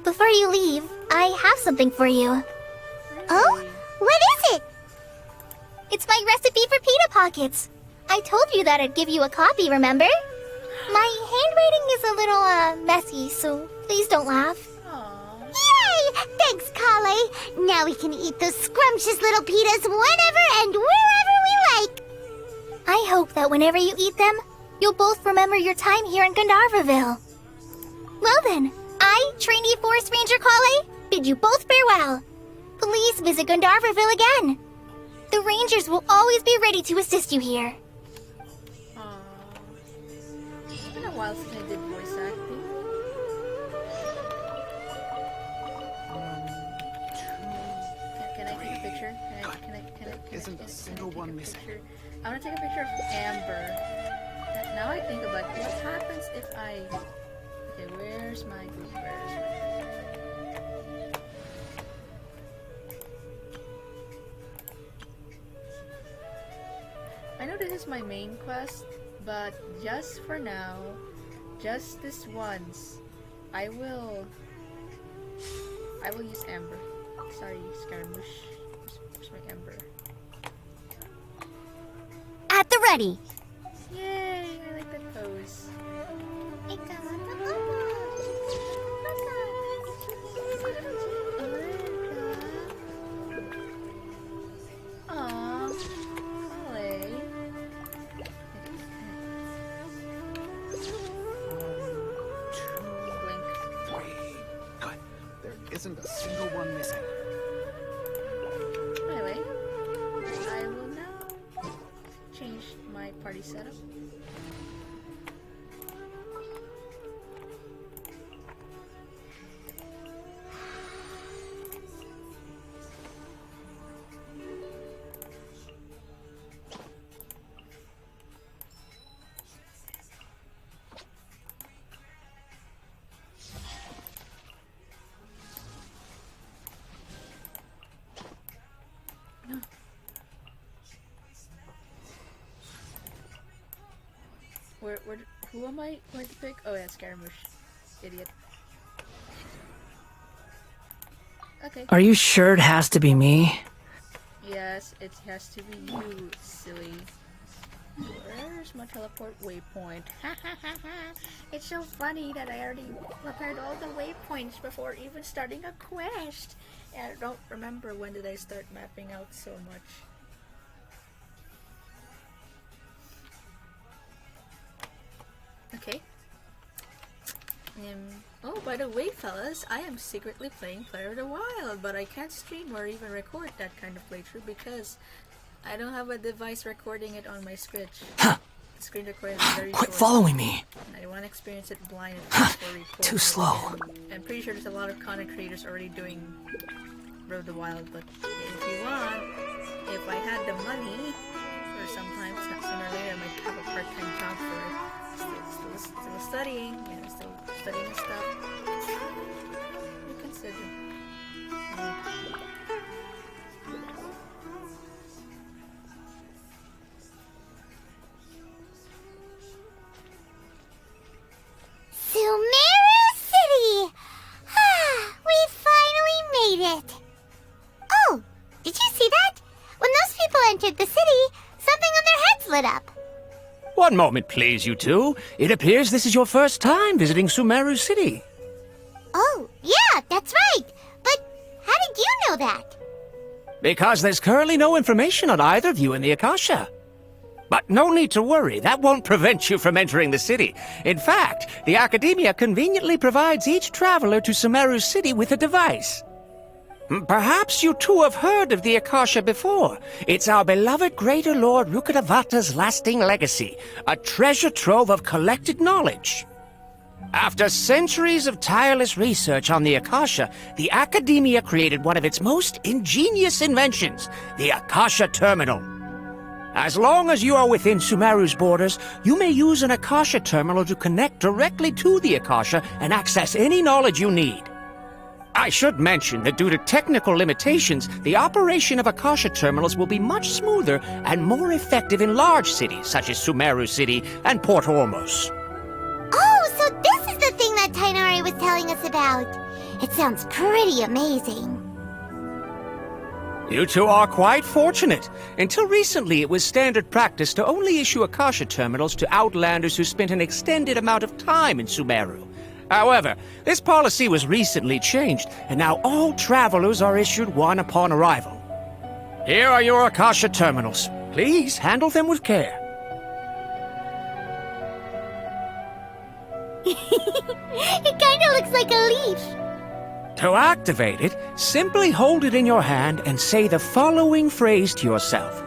Before you leave, I have something for you. Oh? What is it? It's my recipe for pita pockets. I told you that I'd give you a copy, remember? My handwriting is a little, messy, so please don't laugh. Yay! Thanks, Kale. Now we can eat those scrumptious little pitas whenever and wherever we like. I hope that whenever you eat them, you'll both remember your time here in Gandharvaville. Well then, I, trainee Forest Ranger Kale, bid you both farewell. Please visit Gandharvaville again. The Rangers will always be ready to assist you here. It's been a while since I did voice acting. Can I take a picture? Isn't a single one missing. I want to take a picture of Amber. Now I think about what happens if I... Okay, where's my group? I know this is my main quest, but just for now, just this once, I will use Amber. Sorry, Scaramouche. Where's my Amber? At the ready. Yay! I like that pose. Aww, Holly. Blink. 3. Good. There isn't a single one missing. Anyway, I will now change my party setup. Who am I going to pick? Oh yeah, Scaramouche. Idiot. Okay. Are you sure it has to be me? Yes, it has to be you, silly. Where's my teleport waypoint? It's so funny that I already prepared all the waypoints before even starting a quest. And I don't remember when did I start mapping out so much. Okay. Oh, by the way, fellas, I am secretly playing Player of the Wild, but I can't stream or even record that kind of playthrough because I don't have a device recording it on my Switch. Huh. The screen recording is very Quit short. following me. And I want to experience it blind before recording. Too slow. I'm pretty sure there's a lot of content creators already doing Breath of the Wild, but if you want, if I had the money, or sometimes sooner or later I might have a part-time job for it. Still studying, still studying and stuff. One moment, please, you two. It appears this is your first time visiting Sumeru City. Oh, yeah, that's right. But how did you know that? Because there's currently no information on either of you in the Akasha. But no need to worry, that won't prevent you from entering the city. In fact, the Academia conveniently provides each traveler to Sumeru City with a device. Perhaps you two have heard of the Akasha before. It's our beloved Greater Lord Rukkhadevata's lasting legacy, a treasure trove of collected knowledge. After centuries of tireless research on the Akasha, the Academia created one of its most ingenious inventions, the Akasha Terminal. As long as you are within Sumeru's borders, you may use an Akasha Terminal to connect directly to the Akasha and access any knowledge you need. I should mention that due to technical limitations, the operation of Akasha terminals will be much smoother and more effective in large cities such as Sumeru City and Port Ormos. Oh, so this is the thing that Tainari was telling us about. It sounds pretty amazing. You two are quite fortunate. Until recently, it was standard practice to only issue Akasha terminals to outlanders who spent an extended amount of time in Sumeru. However, this policy was recently changed, and now all travelers are issued one upon arrival. Here are your Akasha terminals. Please handle them with care. It kinda looks like a leash. To activate it, simply hold it in your hand and say the following phrase to yourself.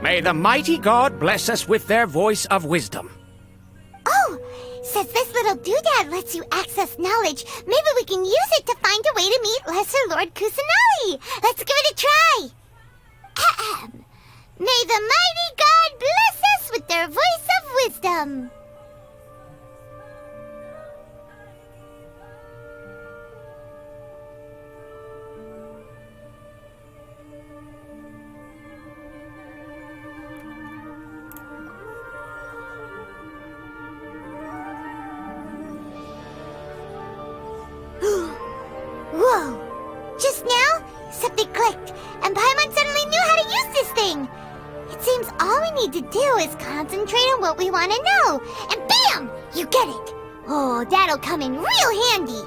May the mighty God bless us with their voice of wisdom. Oh, since this little doodad lets you access knowledge, maybe we can use it to find a way to meet Lesser Lord Kusanagi. Let's give it a try. Ahem. May the mighty God bless us with their voice of wisdom. Whoa! Just now, something clicked, and Paimon suddenly knew how to use this thing! It seems all we need to do is concentrate on what we want to know, and bam! You get it! Oh, that'll come in real handy!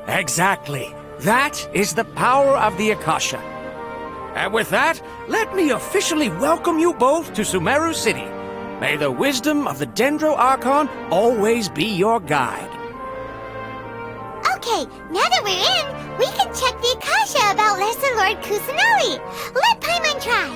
Exactly. That is the power of the Akasha. And with that, let me officially welcome you both to Sumeru City. May the wisdom of the Dendro Archon always be your guide. Okay, now that we're in, we can check the Akasha about Lesser Lord Kusanagi. Let Paimon try.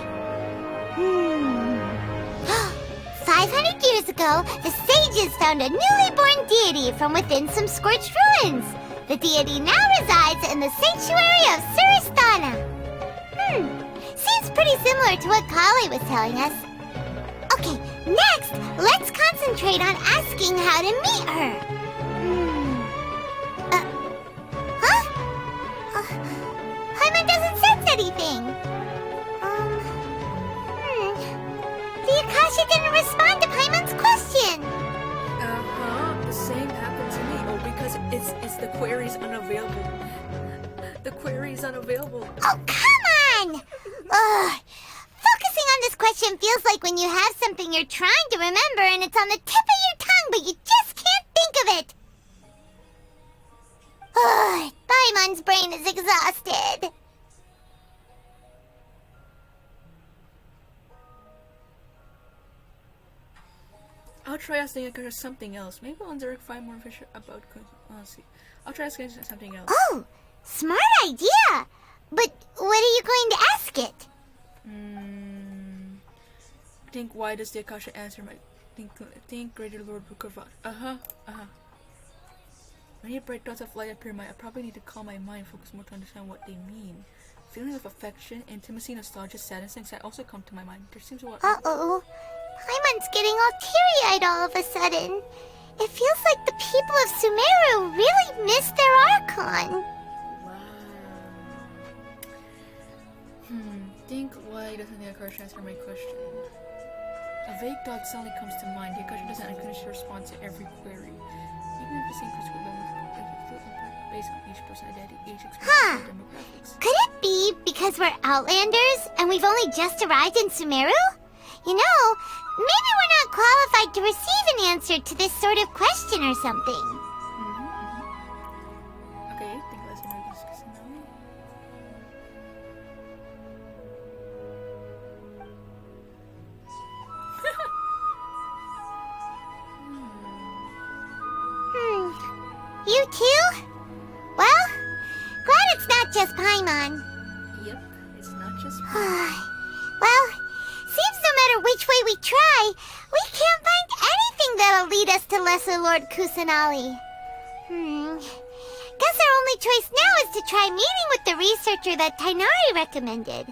500 years ago, the sages found a newly born deity from within some scorched ruins. The deity now resides in the sanctuary of Suristana. Seems pretty similar to what Kale was telling us. Okay, next, let's concentrate on asking how to meet her. Paimon doesn't sense anything. The Akasha didn't respond to Paimon's question. The same happened to me. Oh, because it's the query's unavailable. The query's unavailable. Oh, come on! Ugh. Focusing on this question feels like when you have something you're trying to remember and it's on the tip of your tongue, but you just can't think of it. Ugh, Paimon's brain is exhausted. I'll try asking her something else. Maybe I'll direct 5 more fish about. Let's see. I'll try asking something else. Oh, smart idea. But what are you going to ask it? Think, why does the Akasha answer my think Greater Lord Rukkhadevata? Many bright thoughts of light appear in my. I probably need to calm my mind, focus more to understand what they mean. Feelings of affection, intimacy, nostalgia, sadness, and anxiety also come to my mind. There seems what. Uh-oh. Paimon's getting all teary-eyed all of a sudden. It feels like the people of Sumeru really miss their Archon. Wow. Think, why doesn't the Akasha answer my question? A vague thought suddenly comes to mind. The Akasha doesn't unconditionally respond to every query. Even if the same question would be based on each person's identity, age, experience, and demographics. Could it be because we're Outlanders and we've only just arrived in Sumeru? You know, maybe we're not qualified to receive an answer to this sort of question or something. Okay, tinggal sa nag-discuss namin. You too? Well, glad it's not just Paimon. Yep, it's not just Well, seems no matter which way we try, we can't find anything that'll lead us to Lesser Lord Kusanali. Guess our only choice now is to try meeting with the researcher that Tainari recommended.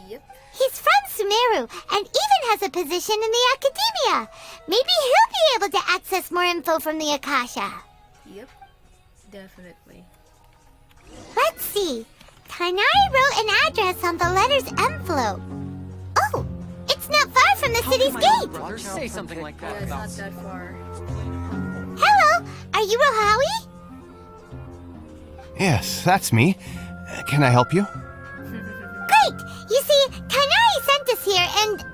Yep. He's from Sumeru and even has a position in the academia. Maybe he'll be able to access more info from the Akasha. Yep, definitely. Let's see. Tainari wrote an address on the letter's envelope. Oh, it's not far from the city's gate. Say something like Yeah, it's not that far. Hello, are you Rohawi? Yes, that's me. Can I help you? Great! You see, Tainari sent us here and...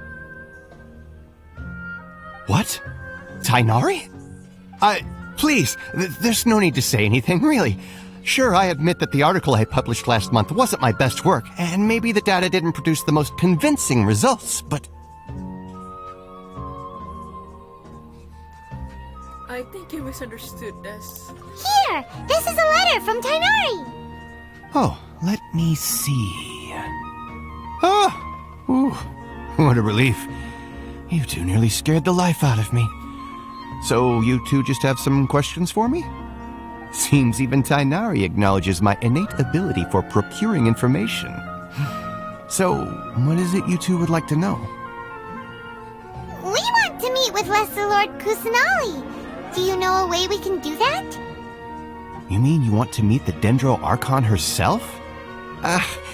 What? Tainari? Please, there's no need to say anything, really. Sure, I admit that the article I published last month wasn't my best work, and maybe the data didn't produce the most convincing results, but... I think you misunderstood us. Here! This is a letter from Tainari! Oh, let me see... Oh! Ooh, what a relief. You two nearly scared the life out of me. So you two just have some questions for me? Seems even Tainari acknowledges my innate ability for procuring information. So, what is it you two would like to know? We want to meet with Lesser Lord Kusanali. Do you know a way we can do that? You mean you want to meet the Dendro Archon herself?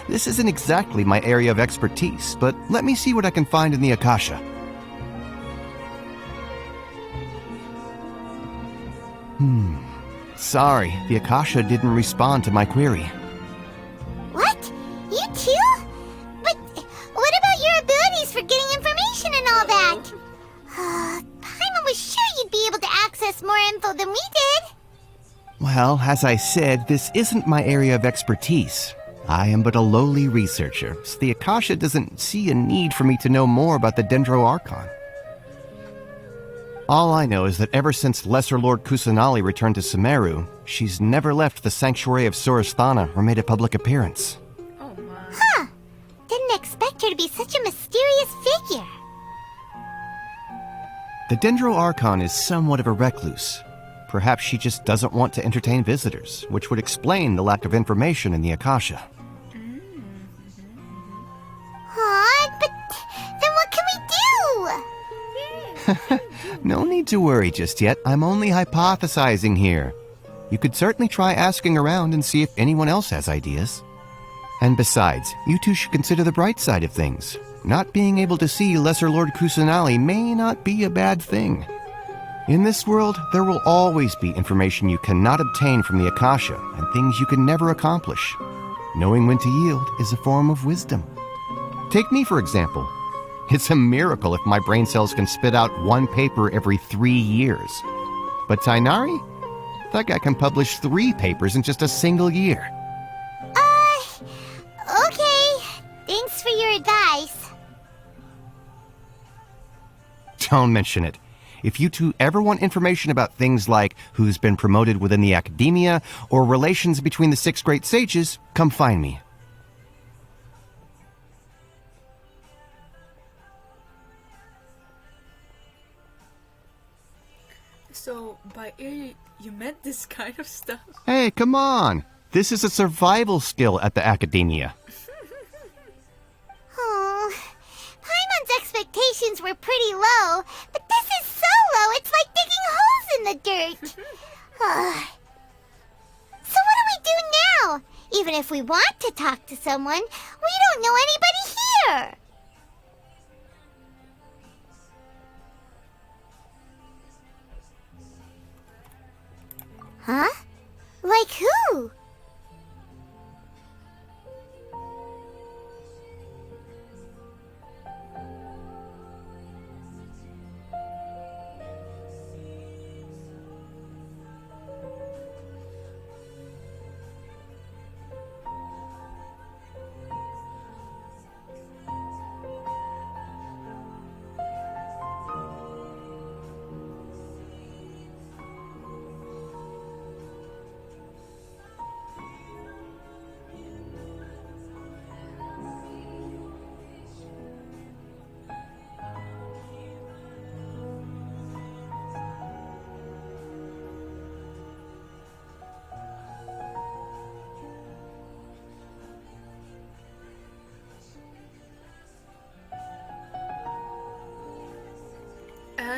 This isn't exactly my area of expertise, but let me see what I can find in the Akasha. Sorry, the Akasha didn't respond to my query. What? You too? But what about your abilities for getting information and all that? Paimon was sure you'd be able to access more info than we did. Well, as I said, this isn't my area of expertise. I am but a lowly researcher, so the Akasha doesn't see a need for me to know more about the Dendro Archon. All I know is that ever since Lesser Lord Kusanali returned to Sumeru, she's never left the Sanctuary of Surasthana or made a public appearance. Oh my. Huh. Didn't expect her to be such a mysterious figure. The Dendro Archon is somewhat of a recluse. Perhaps she just doesn't want to entertain visitors, which would explain the lack of information in the Akasha. But then what can we do? No need to worry just yet. I'm only hypothesizing here. You could certainly try asking around and see if anyone else has ideas. And besides, you two should consider the bright side of things. Not being able to see Lesser Lord Kusanali may not be a bad thing. In this world, there will always be information you cannot obtain from the Akasha and things you can never accomplish. Knowing when to yield is a form of wisdom. Take me, for example. It's a miracle if my brain cells can spit out one paper every 3 years. But Tainari? That guy can publish 3 papers in just a single year. Okay. Thanks for your advice. Don't mention it. If you two ever want information about things like who's been promoted within the academia or relations between the 6 great sages, come find me. So, by ear, you meant this kind of stuff? Hey, come on! This is a survival skill at the academia. Oh, Paimon's expectations were pretty low, but this is so low it's like digging holes in the dirt. So what do we do now? Even if we want to talk to someone, we don't know anybody here. Huh? Like who?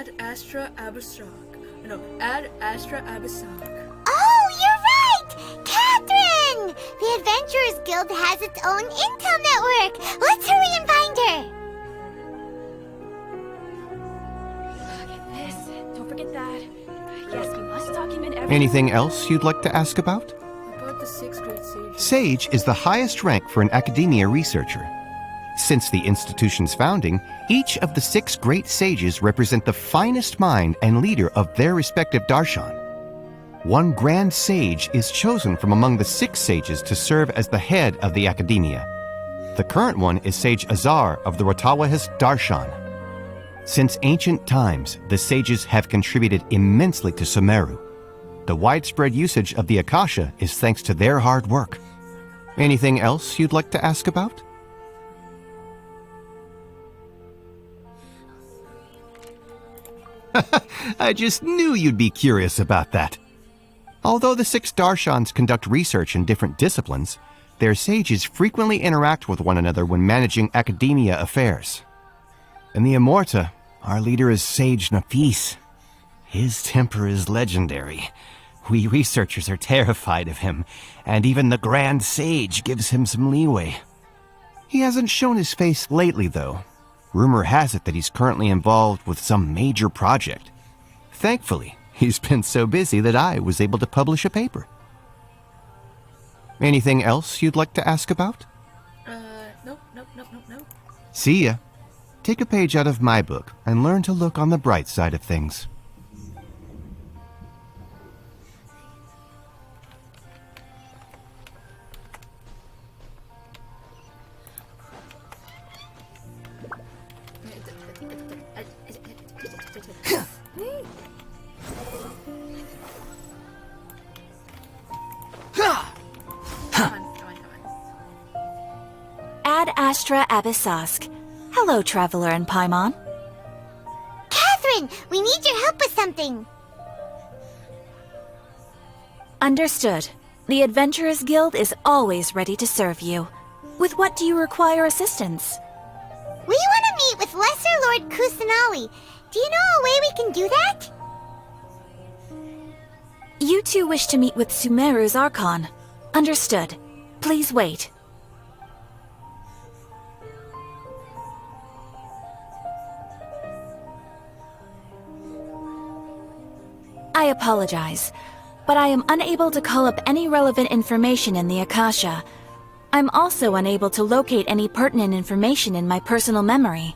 Ad Astra Abyssok. No, Ad Astra Abyssok. Oh, you're right! Catherine! The Adventurers Guild has its own intel network. Let's hurry and find her. This. Don't forget that. Yes, we must document everything. Anything else you'd like to ask about? About the 6th grade sage. Sage is the highest rank for an academia researcher. Since the institution's founding, each of the 6 great sages represent the finest mind and leader of their respective darshan. One grand sage is chosen from among the 6 sages to serve as the head of the academia. The current one is Sage Azar of the Rotawahist Darshan. Since ancient times, the sages have contributed immensely to Sumeru. The widespread usage of the Akasha is thanks to their hard work. Anything else you'd like to ask about? I just knew you'd be curious about that. Although the 6 Darshans conduct research in different disciplines, their sages frequently interact with one another when managing academia affairs. In the Immorta, our leader is Sage Nafis. His temper is legendary. We researchers are terrified of him, and even the Grand Sage gives him some leeway. He hasn't shown his face lately, though. Rumor has it that he's currently involved with some major project. Thankfully, he's been so busy that I was able to publish a paper. Anything else you'd like to ask about? Nope. See ya. Take a page out of my book and learn to look on the bright side of things. Ad Astra Abyssok. Hello, Traveler and Paimon. Catherine, we need your help with something. Understood. The Adventurers Guild is always ready to serve you. With what do you require assistance? We want to meet with Lesser Lord Kusanali. Do you know a way we can do that? You two wish to meet with Sumeru's Archon. Understood. Please wait. I apologize, but I am unable to call up any relevant information in the Akasha. I'm also unable to locate any pertinent information in my personal memory.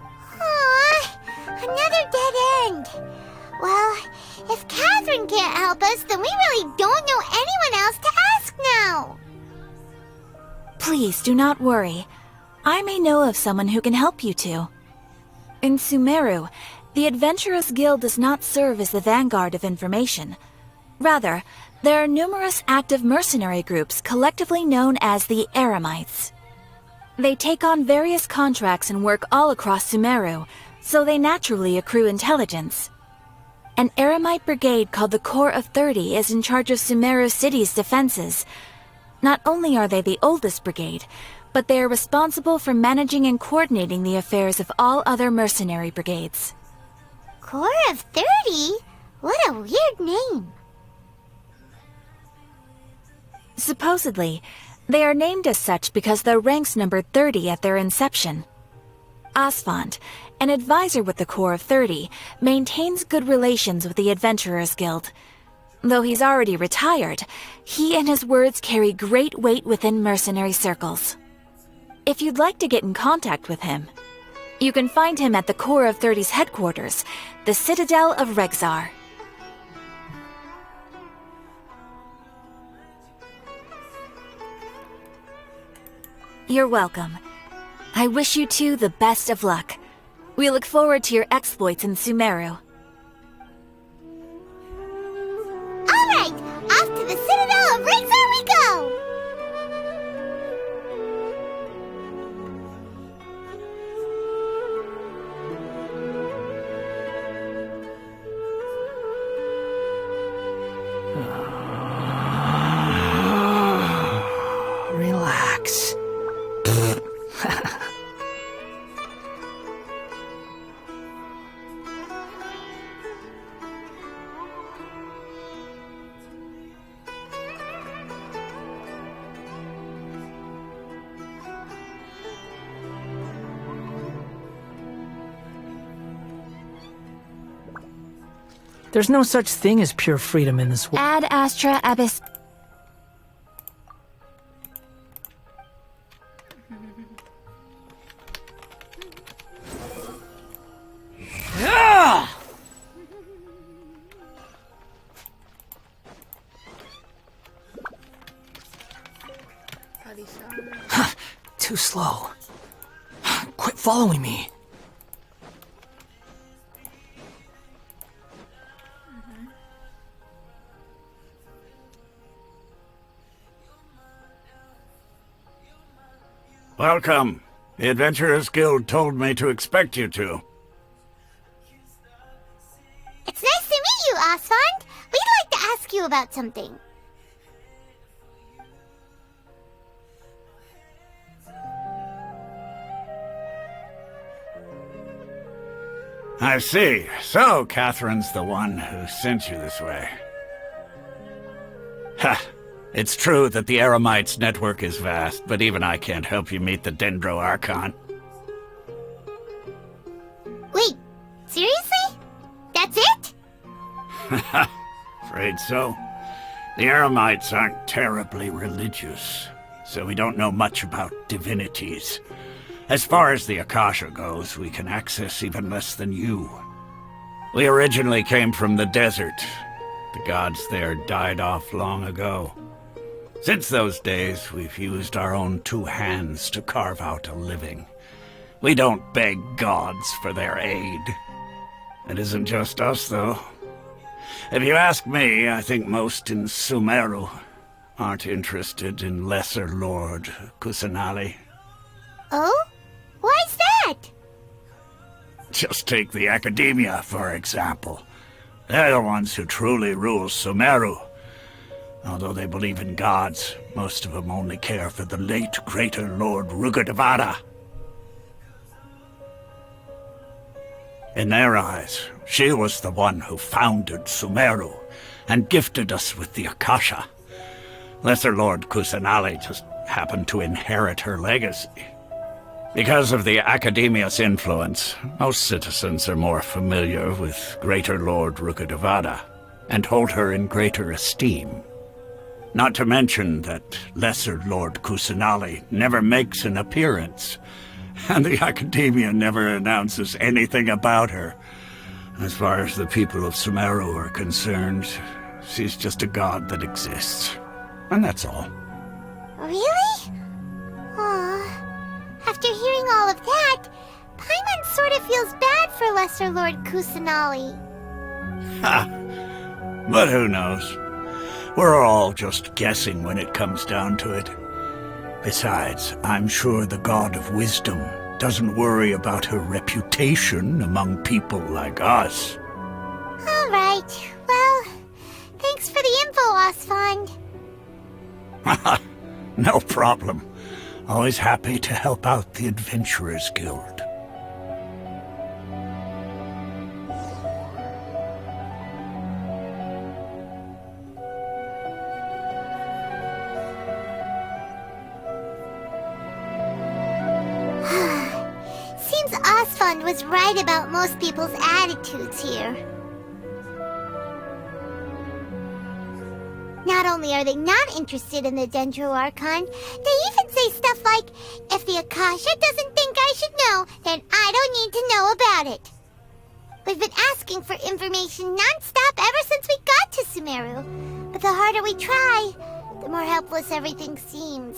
Aww, another dead end. Well, if Catherine can't help us, then we really don't know anyone else to ask now. Please do not worry. I may know of someone who can help you two. In Sumeru, the Adventurers Guild does not serve as the vanguard of information. Rather, there are numerous active mercenary groups collectively known as the Eremites. They take on various contracts and work all across Sumeru, so they naturally accrue intelligence. An Eremite brigade called the Corps of 30 is in charge of Sumeru City's defenses. Not only are they the oldest brigade, but they are responsible for managing and coordinating the affairs of all other mercenary brigades. Corps of 30? What a weird name. Supposedly, they are named as such because their ranks numbered 30 at their inception. Asfand, an advisor with the Corps of 30, maintains good relations with the Adventurers Guild. Though he's already retired, he and his words carry great weight within mercenary circles. If you'd like to get in contact with him, you can find him at the Corps of 30's headquarters, the Citadel of Rexar. You're welcome. I wish you two the best of luck. We look forward to your exploits in Sumeru. All right, off to the Citadel of Rexar we go! Relax. There's no such thing as pure freedom in this world. Ad Astra Abyss. Too slow. Quit following me. Welcome. The Adventurers Guild told me to expect you two. It's nice to meet you, Osfond. We'd like to ask you about something. I see. So, Catherine's the one who sent you this way. Ha! It's true that the Eremites' network is vast, but even I can't help you meet the Dendro Archon. Wait, seriously? That's it? Afraid so. The Eremites aren't terribly religious, so we don't know much about divinities. As far as the Akasha goes, we can access even less than you. We originally came from the desert. The gods there died off long ago. Since those days, we've used our own two hands to carve out a living. We don't beg gods for their aid. It isn't just us, though. If you ask me, I think most in Sumeru aren't interested in Lesser Lord Kusanali. Oh? Why's that? Just take the Academia, for example. They're the ones who truly rule Sumeru. Although they believe in gods, most of them only care for the late Greater Lord Rugadavada. In their eyes, she was the one who founded Sumeru and gifted us with the Akasha. Lesser Lord Kusanali just happened to inherit her legacy. Because of the Academia's influence, most citizens are more familiar with Greater Lord Rugadavada and hold her in greater esteem. Not to mention that Lesser Lord Kusanali never makes an appearance, and the Academia never announces anything about her. As far as the people of Sumeru are concerned, she's just a god that exists. And that's all. Really? Aw. After hearing all of that, Paimon sort of feels bad for Lesser Lord Kusanali. Ha! But who knows? We're all just guessing when it comes down to it. Besides, I'm sure the God of Wisdom doesn't worry about her reputation among people like us. All right. Well, thanks for the info, Osfond. No problem. Always happy to help out the Adventurers Guild. Seems Osfond was right about most people's attitudes here. Not only are they not interested in the Dendro Archon, they even say stuff like, if the Akasha doesn't think I should know, then I don't need to know about it. We've been asking for information non-stop ever since we got to Sumeru, but the harder we try, the more helpless everything seems.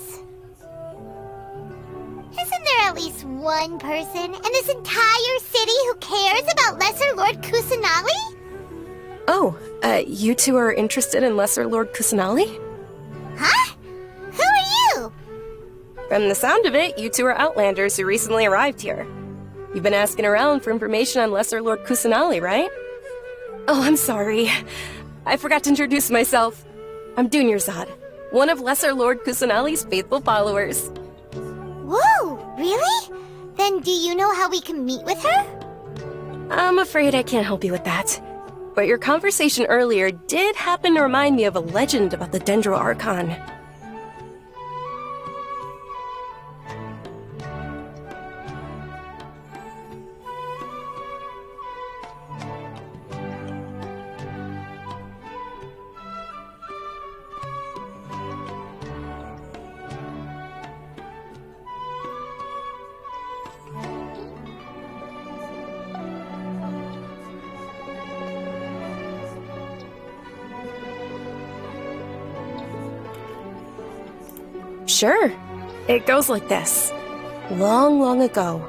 Isn't there at least one person in this entire city who cares about Lesser Lord Kusanali? Oh, you two are interested in Lesser Lord Kusanali? Huh? Who are you? From the sound of it, you two are Outlanders who recently arrived here. You've been asking around for information on Lesser Lord Kusanali, right? Oh, I'm sorry. I forgot to introduce myself. I'm Dunyarzad, one of Lesser Lord Kusanali's faithful followers. Whoa, really? Then do you know how we can meet with her? I'm afraid I can't help you with that. But your conversation earlier did happen to remind me of a legend about the Dendro Archon. Sure. It goes like this. Long, long ago,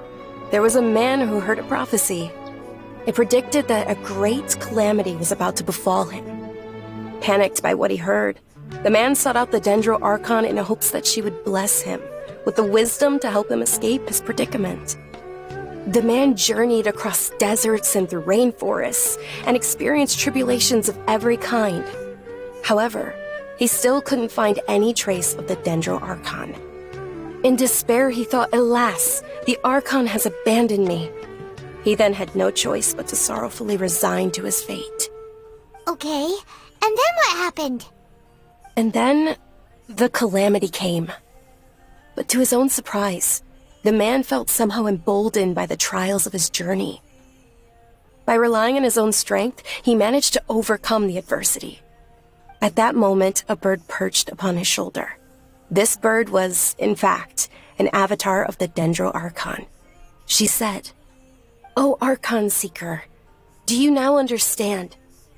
there was a man who heard a prophecy. It predicted that a great calamity was about to befall him. Panicked by what he heard, the man sought out the Dendro Archon in hopes that she would bless him with the wisdom to help him escape his predicament. The man journeyed across deserts and through rainforests and experienced tribulations of every kind. However, he still couldn't find any trace of the Dendro Archon. In despair, he thought, alas, the Archon has abandoned me. He then had no choice but to sorrowfully resign to his fate. Okay, and then what happened? And then, the calamity came. But to his own surprise, the man felt somehow emboldened by the trials of his journey. By relying on his own strength, he managed to overcome the adversity. At that moment, a bird perched upon his shoulder. This bird was, in fact, an avatar of the Dendro Archon. She said, "O Archon Seeker, do you now understand?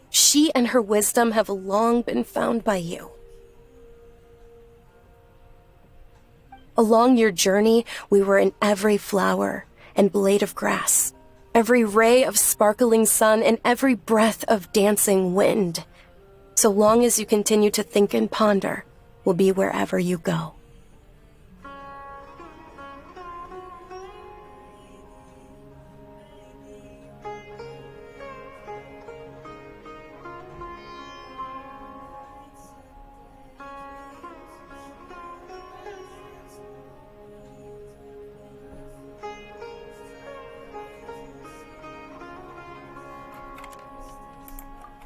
She and her wisdom have long been found by you. Along your journey, we were in every flower and blade of grass, every ray of sparkling sun, and every breath of dancing wind. So long as you continue to think and ponder, we'll be wherever you go."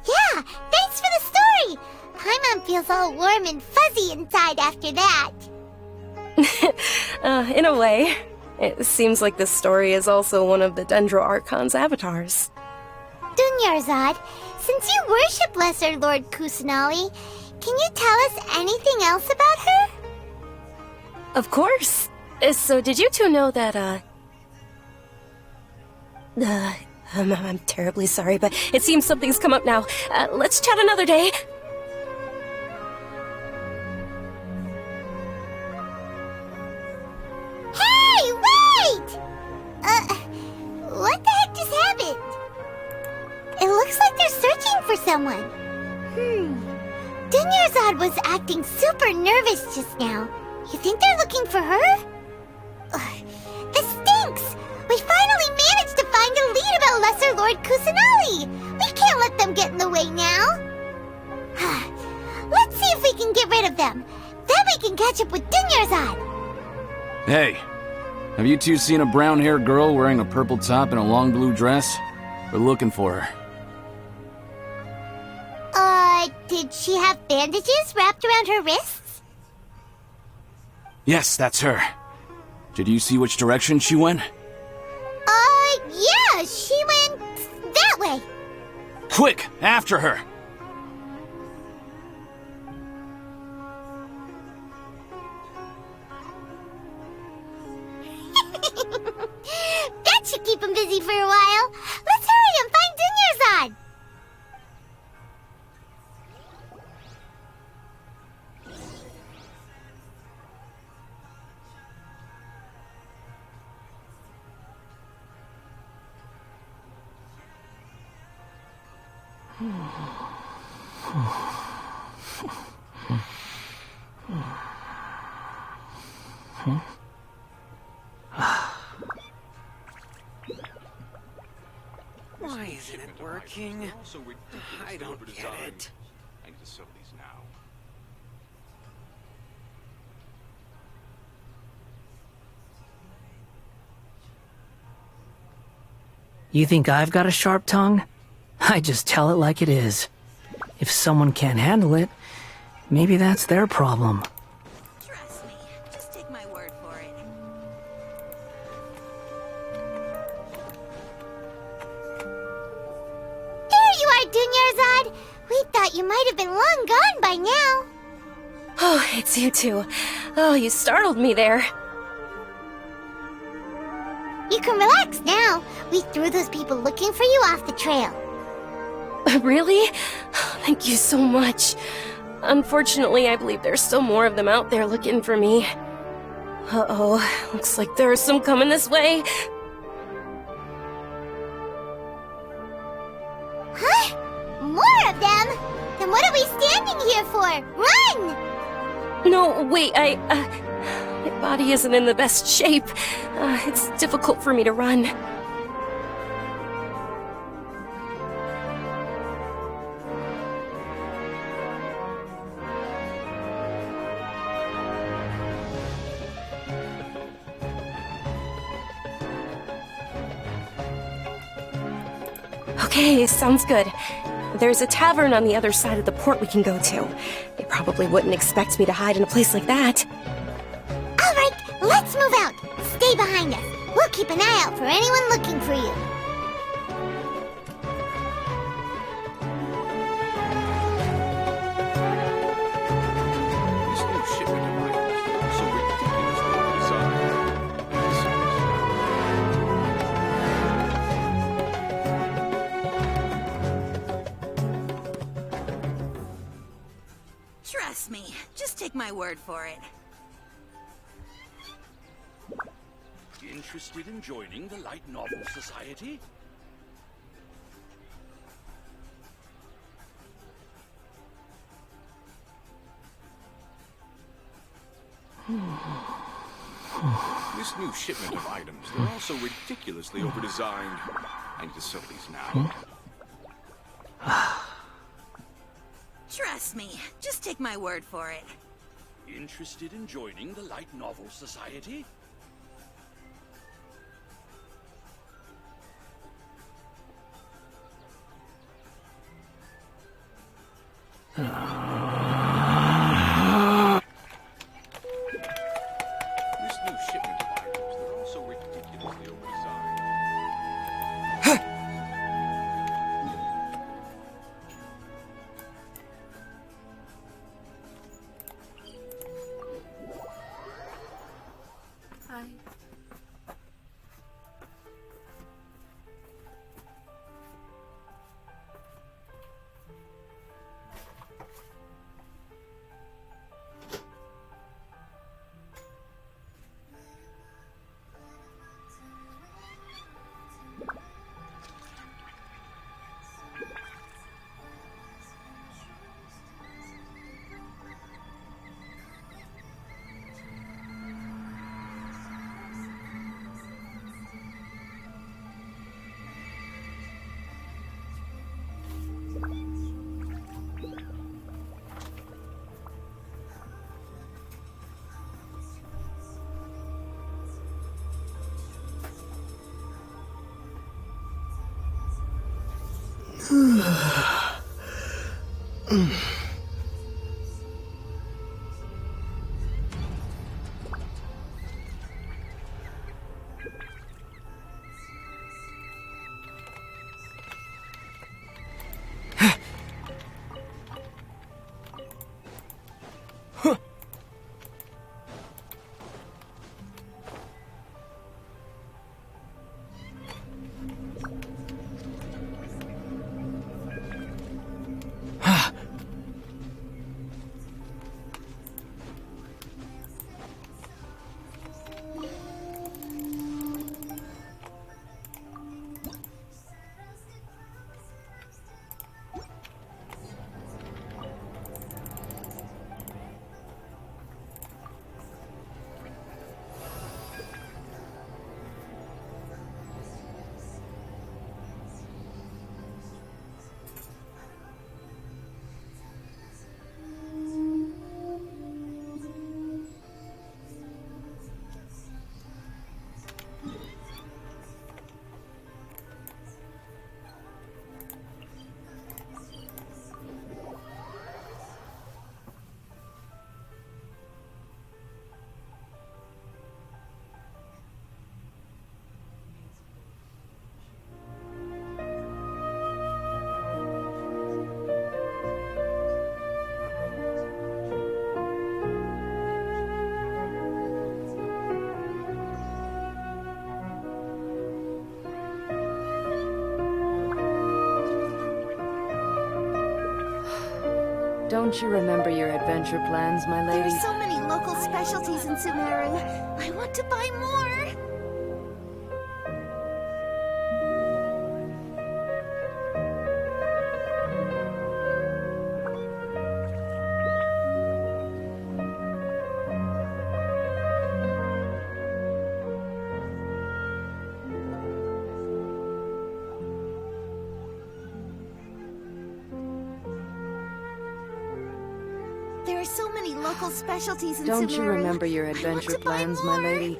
Yeah, thanks for the story! Paimon feels all warm and fuzzy inside after that. In a way, it seems like this story is also one of the Dendro Archon's avatars. Dunyarzad, since you worship Lesser Lord Kusanali, can you tell us anything else about her? Of course. So did you two know that, I'm terribly sorry, but it seems something's come up now. Let's chat another day. Hey, wait! What the heck just happened? It looks like they're searching for someone. Dunyarzad was acting super nervous just now. You think they're looking for her? This stinks! We finally managed to find a lead about Lesser Lord Kusanali! We can't let them get in the way now! Let's see if we can get rid of them. Then we can catch up with Dunyarzad! Hey, have you two seen a brown-haired girl wearing a purple top and a long blue dress? We're looking for her. Did she have bandages wrapped around her wrists? Yes, that's her. Did you see which direction she went? Yeah, she went that way. Quick, after her! That should keep him busy for a while. Let's hurry and find Dunyarzad! Why isn't it working? I don't get it. I need to sew these now. You think I've got a sharp tongue? I just tell it like it is. If someone can't handle it, maybe that's their problem. Trust me, just take my word for it. There you are, Dunyarzad! We thought you might have been long gone by now. Oh, it's you two. Oh, you startled me there. You can relax now. We threw those people looking for you off the trail. Really? Thank you so much. Unfortunately, I believe there's still more of them out there looking for me. Uh-oh, looks like there are some coming this way. Huh? More of them? Then what are we standing here for? Run! No, wait, my body isn't in the best shape. It's difficult for me to run. Okay, sounds good. There's a tavern on the other side of the port we can go to. They probably wouldn't expect me to hide in a place like that. All right, let's move out. Stay behind us. We'll keep an eye out for anyone looking for you. This new shipment of items are also ridiculously designed. Trust me, just take my word for it. Interested in joining the Light Novel Society? This new shipment of items, they're also ridiculously overdesigned. I need to sell these now. Trust me, just take my word for it. Interested in joining the Light Novel Society? This new shipment of items, they're also ridiculously overdesigned. Hi. Don't you remember your adventure plans, my There lady? are so many local specialties in Sumeru. I want to buy more. There are so many local specialties in Don't Sumeru. you remember your adventure plans, my lady?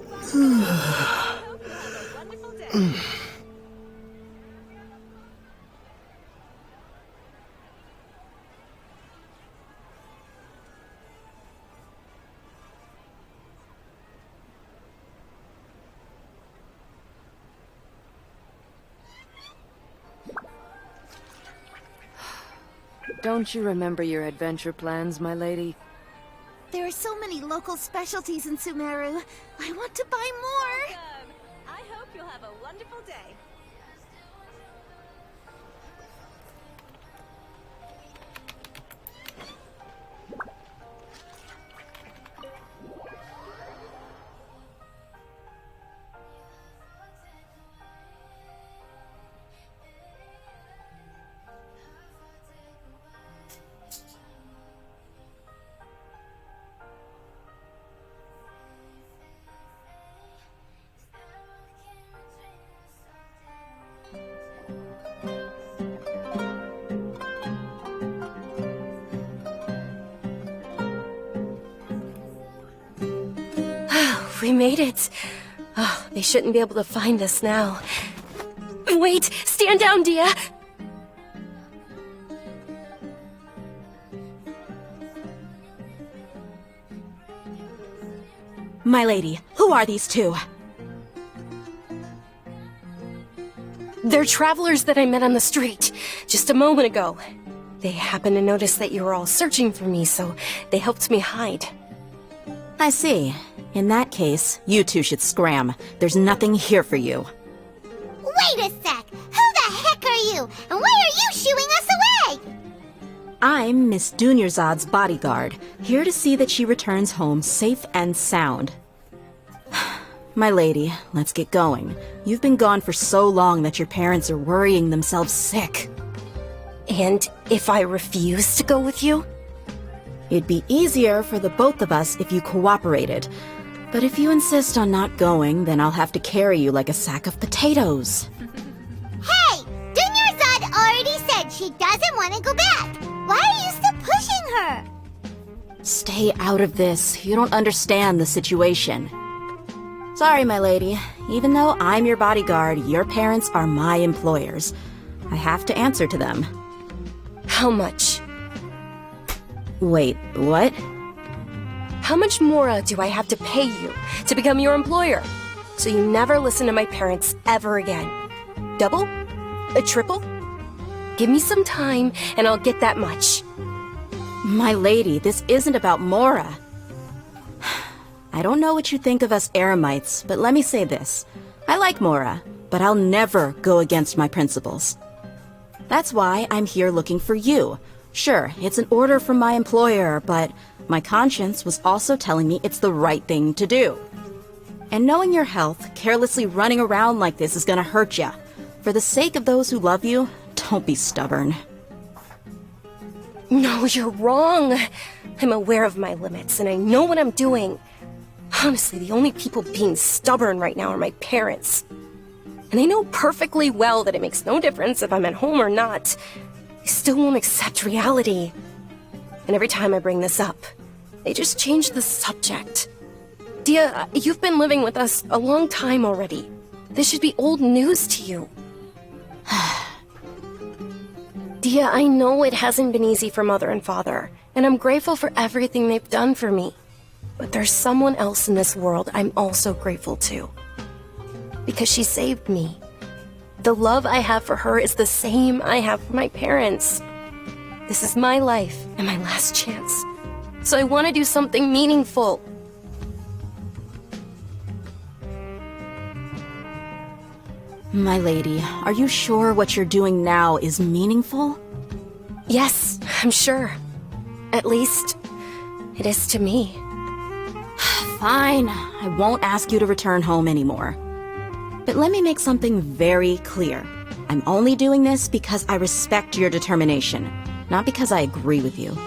Don't you remember your adventure plans, my lady? There are so many local specialties in Sumeru. I want to buy more. I hope you'll have a wonderful day. We made it. Oh, they shouldn't be able to find us now. Wait! Stand down, Dia! My lady, who are these two? They're travelers that I met on the street just a moment ago. They happened to notice that you were all searching for me, so they helped me hide. I see. In that case, you two should scram. There's nothing here for you. Wait a sec! Who the heck are you? And why are you shooing us away? I'm Miss Dunyarzad's bodyguard, here to see that she returns home safe and sound. My lady, let's get going. You've been gone for so long that your parents are worrying themselves sick. And if I refuse to go with you? It'd be easier for the both of us if you cooperated. But if you insist on not going, then I'll have to carry you like a sack of potatoes. Hey! Dunyarzad already said she doesn't want to go back! Why are you still pushing her? Stay out of this. You don't understand the situation. Sorry, my lady. Even though I'm your bodyguard, your parents are my employers. I have to answer to them. How much? Wait, what? How much more do I have to pay you to become your employer? So you never listen to my parents ever again. Double? A triple? Give me some time and I'll get that much. My lady, this isn't about Mora. I don't know what you think of us Eremites, but let me say this. I like Mora, but I'll never go against my principles. That's why I'm here looking for you. Sure, it's an order from my employer, but my conscience was also telling me it's the right thing to do. And knowing your health, carelessly running around like this is gonna hurt ya. For the sake of those who love you, don't be stubborn. No, you're wrong. I'm aware of my limits and I know what I'm doing. Honestly, the only people being stubborn right now are my parents. And they know perfectly well that it makes no difference if I'm at home or not. They still won't accept reality. And every time I bring this up, they just change the subject. Dia, you've been living with us a long time already. This should be old news to you. Dia, I know it hasn't been easy for Mother and Father, and I'm grateful for everything they've done for me. But there's someone else in this world I'm also grateful to. Because she saved me. The love I have for her is the same I have for my parents. This is my life and my last chance. So I want to do something meaningful. My lady, are you sure what you're doing now is meaningful? Yes, I'm sure. At least, it is to me. Fine, I won't ask you to return home anymore. But let me make something very clear. I'm only doing this because I respect your determination, not because I agree with you.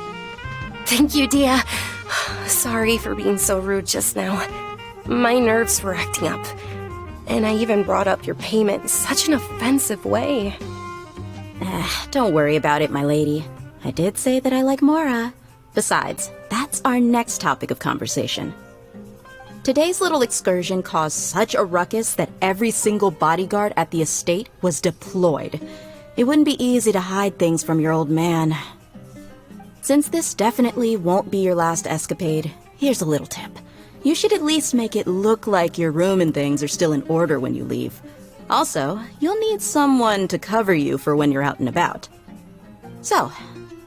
Thank you, Dia. Sorry for being so rude just now. My nerves were acting up. And I even brought up your payment in such an offensive way. Don't worry about it, my lady. I did say that I like Mora. Besides, that's our next topic of conversation. Today's little excursion caused such a ruckus that every single bodyguard at the estate was deployed. It wouldn't be easy to hide things from your old man. Since this definitely won't be your last escapade, here's a little tip. You should at least make it look like your room and things are still in order when you leave. Also, you'll need someone to cover you for when you're out and about. So,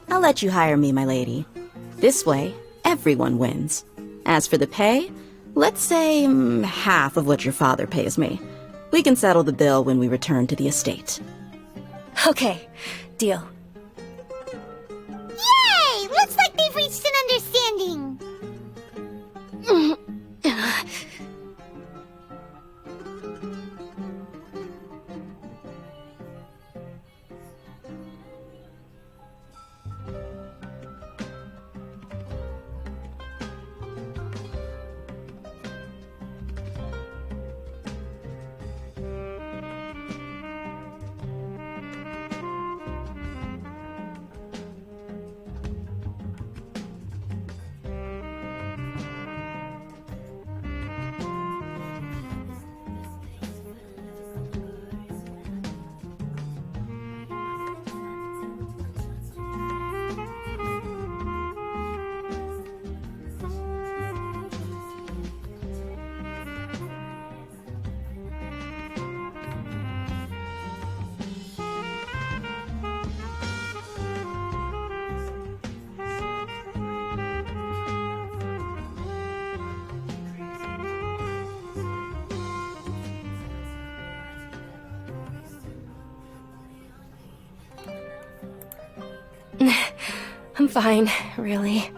I'll let you hire me, my lady. This way, everyone wins. As for the pay, let's say half of what your father pays me. We can settle the bill when we return to the estate. Okay, deal. Yay! Looks like they've reached an understanding. I'm fine, really.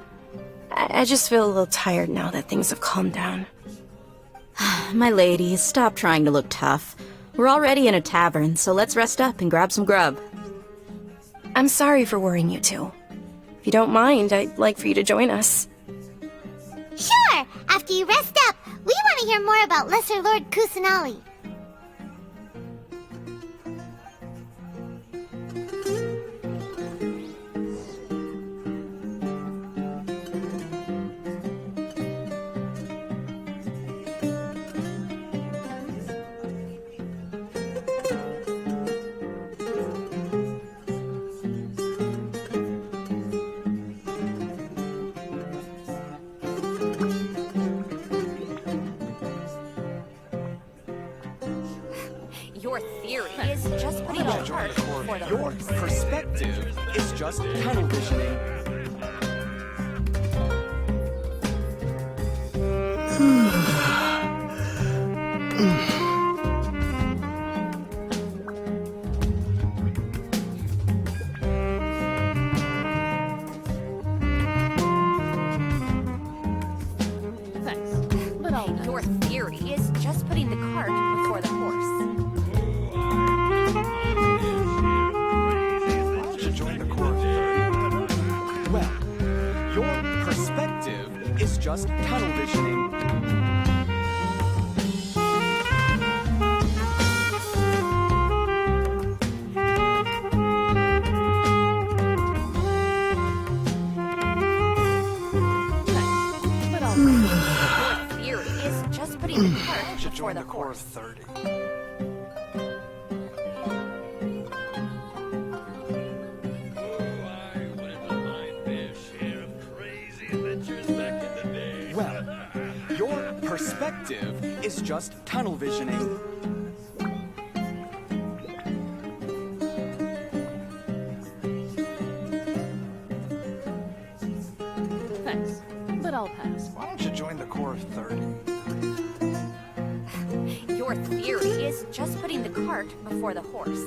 I just feel a little tired now that things have calmed down. My lady, stop trying to look tough. We're already in a tavern, so let's rest up and grab some grub. I'm sorry for worrying you two. If you don't mind, I'd like for you to join us. Sure! After you rest up, we want to hear more about Lesser Lord Kusanali. Your theory is just putting the cart before the Your horse. perspective is just tunnel visioning. Your theory is just putting the cart before the horse. Why don't you join the court? Well, your perspective is just tunnel visioning. Your theory is just putting the cart before the horse. 30. Well, your perspective is just tunnel visioning. Thanks, but I'll pass. Why don't you join the core of 30? Your theory is just putting the cart before the horse.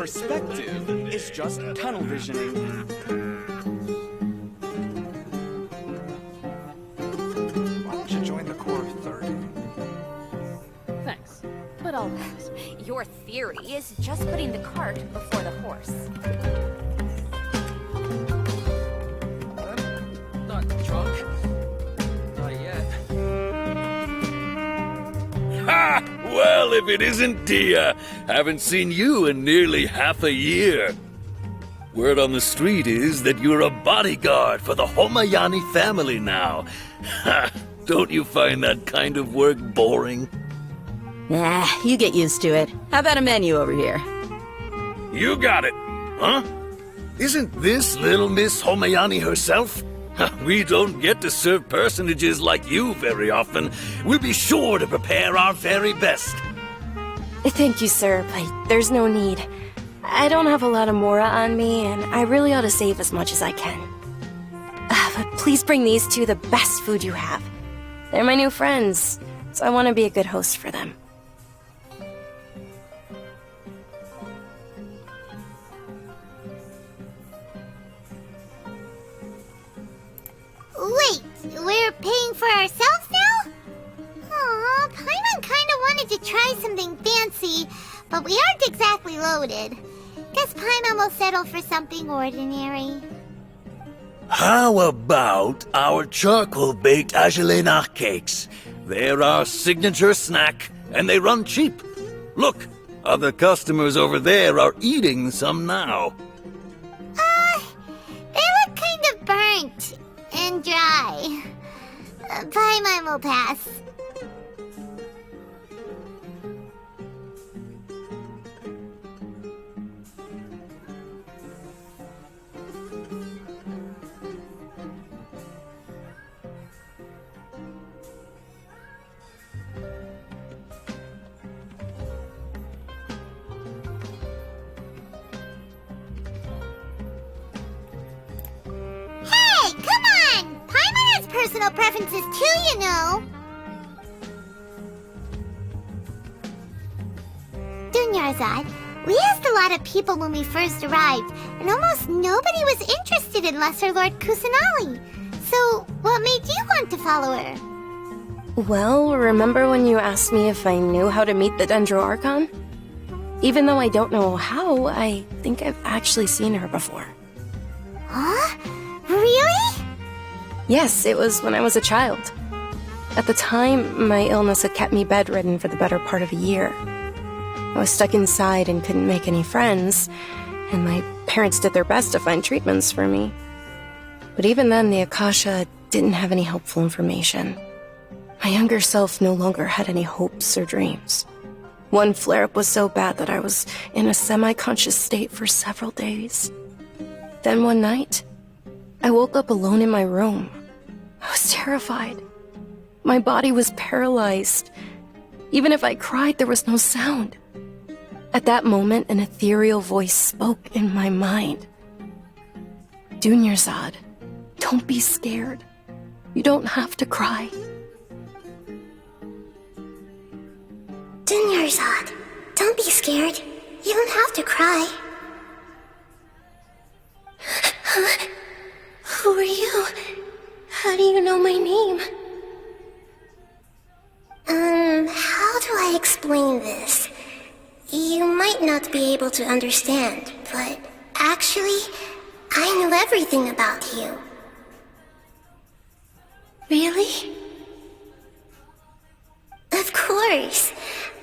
Perspective is just tunnel visioning. Why don't you join the Corps of 30? Thanks, but I'll pass. Your theory is just putting the cart before the horse. I'm not drunk. Not yet. Ha! Well, if it isn't Dia, haven't seen you in nearly half a year. Word on the street is that you're a bodyguard for the Homayani family now. Ha! Don't you find that kind of work boring? Nah, you get used to it. How about a menu over here? You got it, huh? Isn't this little Miss Homayani herself? We don't get to serve personages like you very often. We'll be sure to prepare our very best. Thank you, sir, but there's no need. I don't have a lot of Mora on me, and I really ought to save as much as I can. But please bring these two the best food you have. They're my new friends, so I want to be a good host for them. Wait, we're paying for ourselves now? Aw, Paimon kinda wanted to try something fancy, but we aren't exactly loaded. Guess Paimon will settle for something ordinary. How about our charcoal-baked agelena cakes? They're our signature snack, and they run cheap. Look, other customers over there are eating some now. They look kind of burnt and dry. Paimon will pass. Hey, come on! Paimon has personal preferences too, you know. Dunyarzad, we asked a lot of people when we first arrived, and almost nobody was interested in Lesser Lord Kusanali. So, what made you want to follow her? Well, remember when you asked me if I knew how to meet the Dendro Archon? Even though I don't know how, I think I've actually seen her before. Huh? Really? Yes, it was when I was a child. At the time, my illness had kept me bedridden for the better part of a year. I was stuck inside and couldn't make any friends, and my parents did their best to find treatments for me. But even then, the Akasha didn't have any helpful information. My younger self no longer had any hopes or dreams. One flare-up was so bad that I was in a semi-conscious state for several days. Then one night, I woke up alone in my room. I was terrified. My body was paralyzed. Even if I cried, there was no sound. At that moment, an ethereal voice spoke in my mind. Dunyarzad, don't be scared. You don't have to cry. Dunyarzad, don't be scared. You don't have to cry. Who are you? How do you know my name? How do I explain this? You might not be able to understand, but actually, I know everything about you. Really? Of course.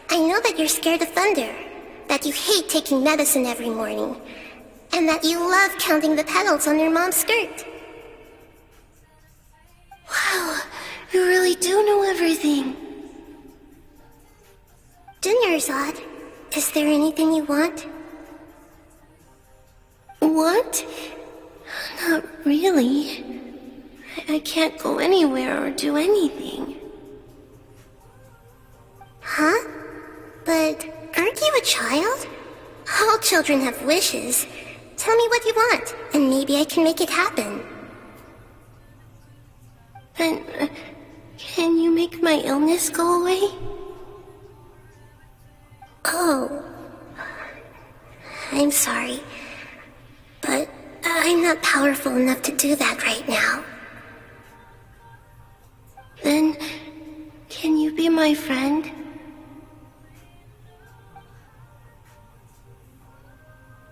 I know that you're scared of thunder, that you hate taking medicine every morning, and that you love counting the petals on your mom's skirt. Wow, you really do know everything. Dunyarzad, is there anything you want? Want? Not really. I can't go anywhere or do anything. Huh? But aren't you a child? All children have wishes. Tell me what you want, and maybe I can make it happen. And can you make my illness go away? Oh. I I'm sorry. But I'm not powerful enough to do that right now. Then, can you be my friend?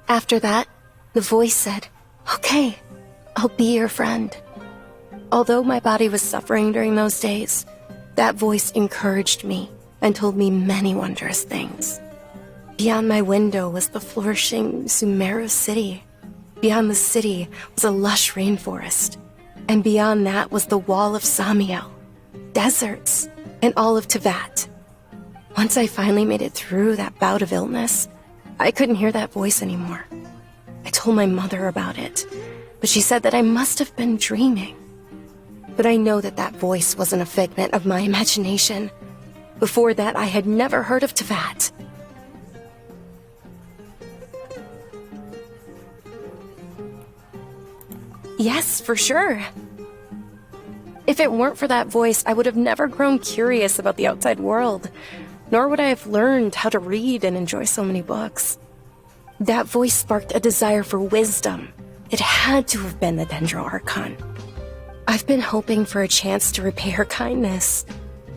After that, the voice said, "Okay, I'll be your friend." Although my body was suffering during those days, that voice encouraged me and told me many wondrous things. Beyond my window was the flourishing Chimera city. Beyond the city was a lush rainforest. And beyond that was the wall of Samiel, deserts, and all of Tevat. Once I finally made it through that bout of illness, I couldn't hear that voice anymore. I told my mother about it, but she said that I must have been dreaming. But I know that that voice wasn't a figment of my imagination. Before that, I had never heard of Tevat. Yes, for sure. If it weren't for that voice, I would have never grown curious about the outside world, nor would I have learned how to read and enjoy so many books. That voice sparked a desire for wisdom. It had to have been the Dendro Archon. I've been hoping for a chance to repay her kindness.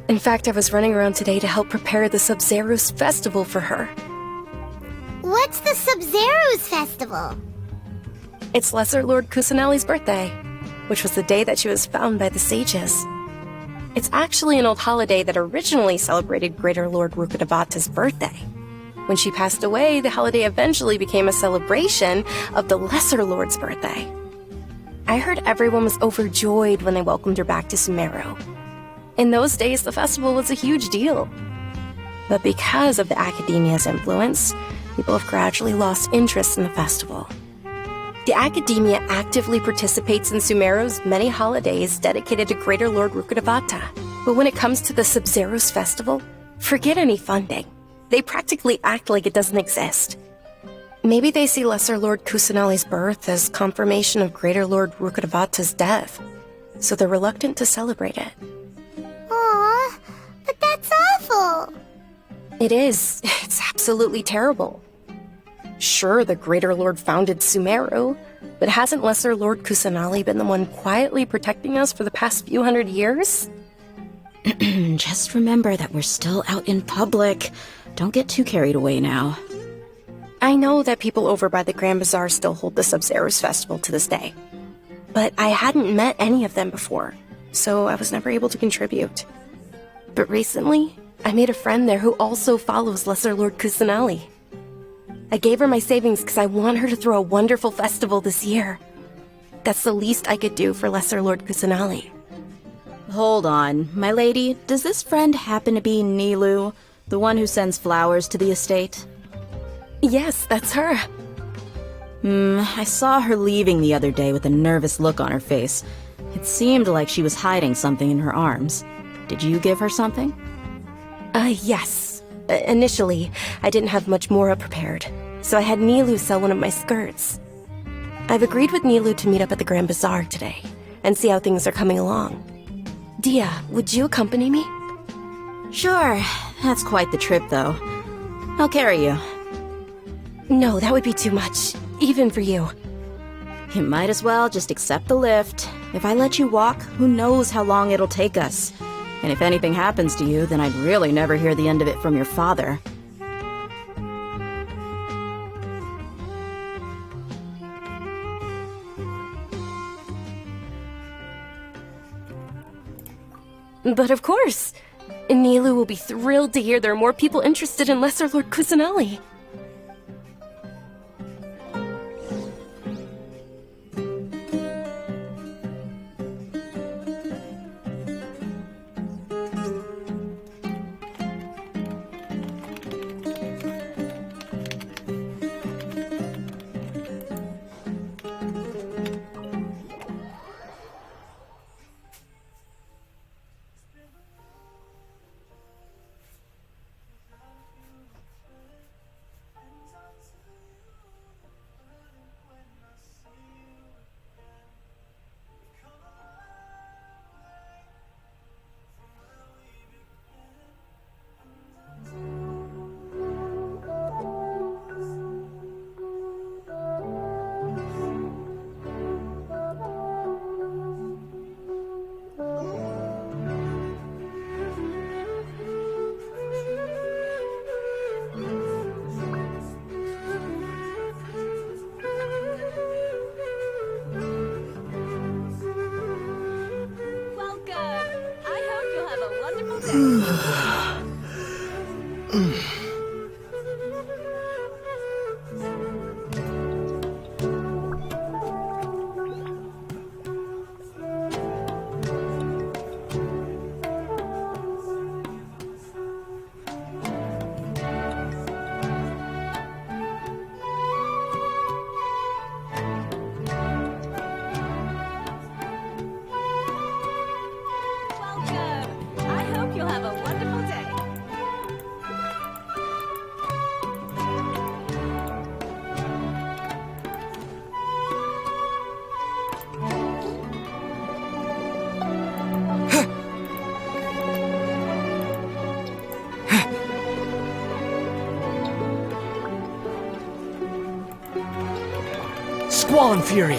In fact, I was running around today to help prepare the Sub-Zero's festival for her. What's the Sub-Zero's festival? It's Lesser Lord Kusanali's birthday, which was the day that she was found by the sages. It's actually an old holiday that originally celebrated Greater Lord Rukkhadevata's birthday. When she passed away, the holiday eventually became a celebration of the Lesser Lord's birthday. I heard everyone was overjoyed when they welcomed her back to Sumeru. In those days, the festival was a huge deal. But because of the Academia's influence, people have gradually lost interest in the festival. The Academia actively participates in Sumeru's many holidays dedicated to Greater Lord Rukkhadevata. But when it comes to the Sub-Zero's festival, forget any funding. They practically act like it doesn't exist. Maybe they see Lesser Lord Kusanali's birth as confirmation of Greater Lord Rukkhadevata's death, so they're reluctant to celebrate it. Aww, but that's awful. It is. It's absolutely terrible. Sure, the Greater Lord founded Sumeru, but hasn't Lesser Lord Kusanali been the one quietly protecting us for the past few hundred years? Just remember that we're still out in public. Don't get too carried away now. I know that people over by the Grand Bazaar still hold the Sub-Zero's festival to this day. But I hadn't met any of them before, so I was never able to contribute. But recently, I made a friend there who also follows Lesser Lord Kusanali. I gave her my savings because I want her to throw a wonderful festival this year. That's the least I could do for Lesser Lord Kusanali. Hold on, my lady. Does this friend happen to be Nilu, the one who sends flowers to the estate? Yes, that's her. I saw her leaving the other day with a nervous look on her face. It seemed like she was hiding something in her arms. Did you give her something? Yes. Initially, I didn't have much more prepared, so I had Nilu sell one of my skirts. I've agreed with Nilu to meet up at the Grand Bazaar today, and see how things are coming along. Dia, would you accompany me? Sure. That's quite the trip, though. I'll carry you. No, that would be too much, even for you. You might as well just accept the lift. If I let you walk, who knows how long it'll take us. And if anything happens to you, then I'd really never hear the end of it from your father. But of course! Nilu will be thrilled to hear there are more people interested in Lesser Lord Kusanali. Welcome. I hope you'll have a wonderful day. Squall and Fury!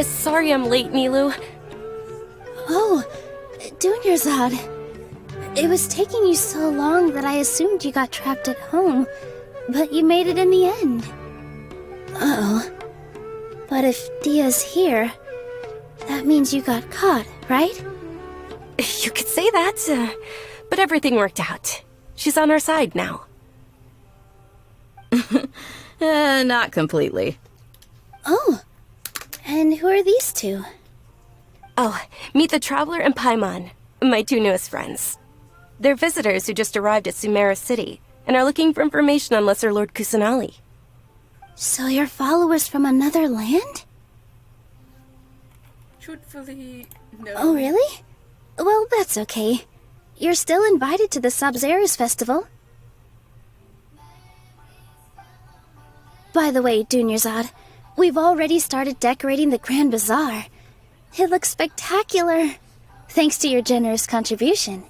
Sorry I'm late, Nilu. Oh, Dunyarzad. It was taking you so long that I assumed you got trapped at home, but you made it in the end. Uh-oh. But if Dia's here, that means you got caught, right? You could say that, but everything worked out. She's on our side now. Not completely. Oh, and who are these two? Oh, meet the Traveler and Paimon, my two newest friends. They're visitors who just arrived at Chimera City and are looking for information on Lesser Lord Kusanali. So you're followers from another land? Truthfully, no. Oh, really? Well, that's okay. You're still invited to the Sub-Zerus Festival. By the way, Dunyarzad, we've already started decorating the Grand Bazaar. It looks spectacular, thanks to your generous contribution.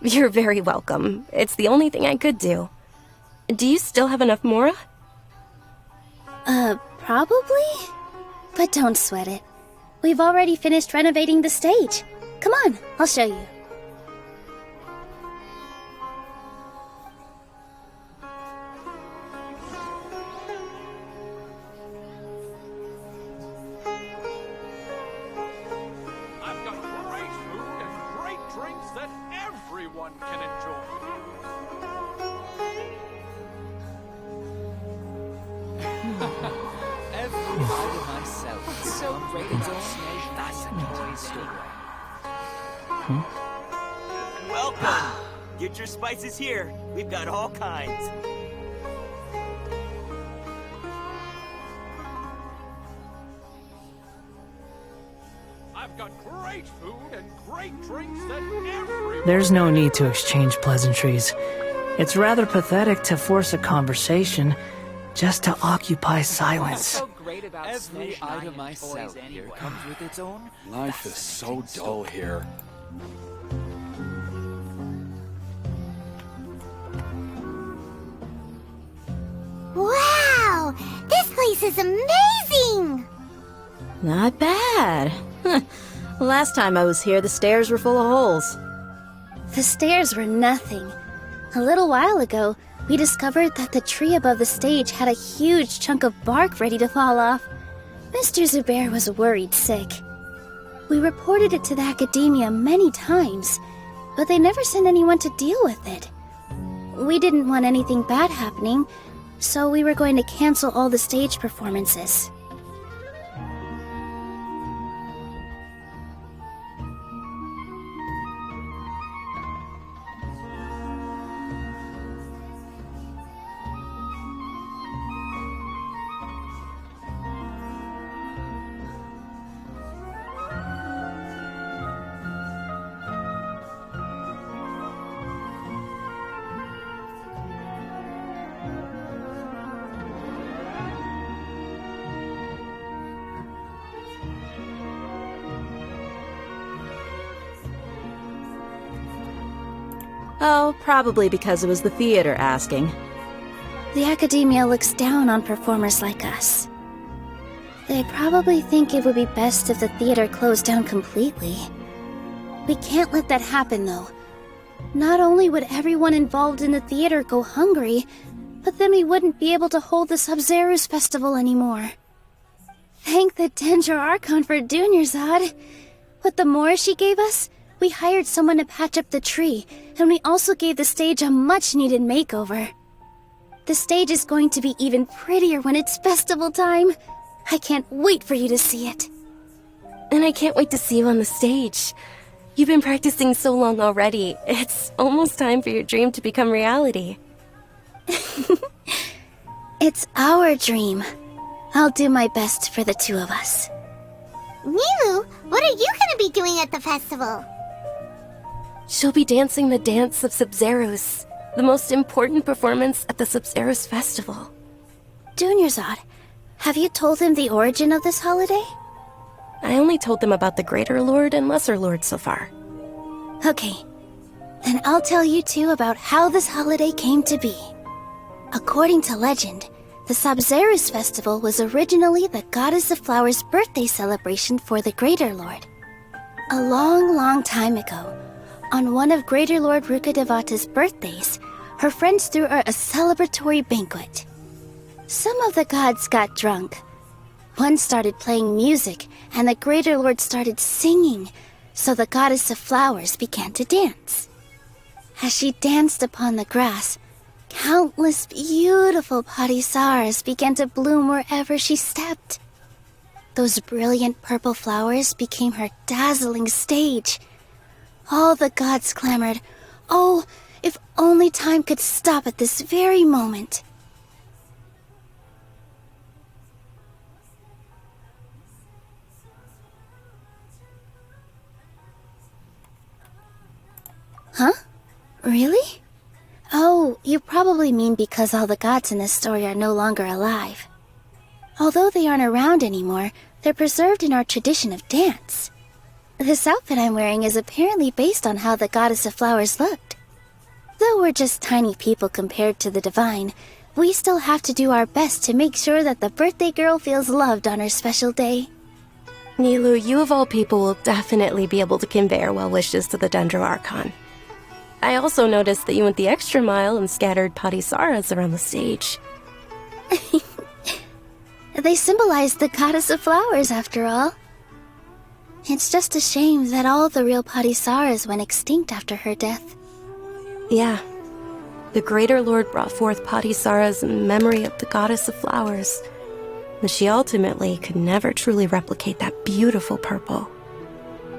You're very welcome. It's the only thing I could do. Do you still have enough Mora? Probably? But don't sweat it. We've already finished renovating the stage. Come on, I'll show you. I've got great food and great drinks that everyone can enjoy. Every item I sell is so great it's all fascinating story. Welcome! Get your spices here. We've got all kinds. I've got great food and great drinks that everyone... There's no need to exchange pleasantries. It's rather pathetic to force a conversation just to occupy silence. Every item I sell here comes with its own... Life is so dull here. Wow! This place is amazing! Not bad. Last time I was here, the stairs were full of holes. The stairs were nothing. A little while ago, we discovered that the tree above the stage had a huge chunk of bark ready to fall off. Mr. Zubair was worried sick. We reported it to the academia many times, but they never sent anyone to deal with it. We didn't want anything bad happening, so we were going to cancel all the stage performances. Oh, probably because it was the theater asking. The academia looks down on performers like us. They probably think it would be best if the theater closed down completely. We can't let that happen, though. Not only would everyone involved in the theater go hungry, but then we wouldn't be able to hold the Sub-Zero's festival anymore. Thank the Dendro Archon for Dunyarzad. With the more she gave us, we hired someone to patch up the tree, and we also gave the stage a much-needed makeover. The stage is going to be even prettier when it's festival time. I can't wait for you to see it. And I can't wait to see you on the stage. You've been practicing so long already. It's almost time for your dream to become reality. It's our dream. I'll do my best for the two of us. Nilu, what are you gonna be doing at the festival? She'll be dancing the dance of Sub-Zeros, the most important performance at the Sub-Zeros festival. Dunyarzad, have you told him the origin of this holiday? I only told them about the Greater Lord and Lesser Lord so far. Okay, then I'll tell you two about how this holiday came to be. According to legend, the Sub-Zeros festival was originally the Goddess of Flowers' birthday celebration for the Greater Lord. A long, long time ago, on one of Greater Lord Rukkhadevata's birthdays, her friends threw her a celebratory banquet. Some of the gods got drunk. One started playing music, and the Greater Lord started singing, so the Goddess of Flowers began to dance. As she danced upon the grass, countless beautiful parisaras began to bloom wherever she stepped. Those brilliant purple flowers became her dazzling stage. All the gods clamored, "Oh, if only time could stop at this very moment." Huh? Really? Oh, you probably mean because all the gods in this story are no longer alive. Although they aren't around anymore, they're preserved in our tradition of dance. This outfit I'm wearing is apparently based on how the Goddess of Flowers looked. Though we're just tiny people compared to the divine, we still have to do our best to make sure that the birthday girl feels loved on her special day. Nilu, you of all people will definitely be able to convey our well wishes to the Dendro Archon. I also noticed that you went the extra mile and scattered parisaras around the stage. They symbolize the Goddess of Flowers, after all. It's just a shame that all the real parisaras went extinct after her death. Yeah. The Greater Lord brought forth parisaras in memory of the Goddess of Flowers, but she ultimately could never truly replicate that beautiful purple.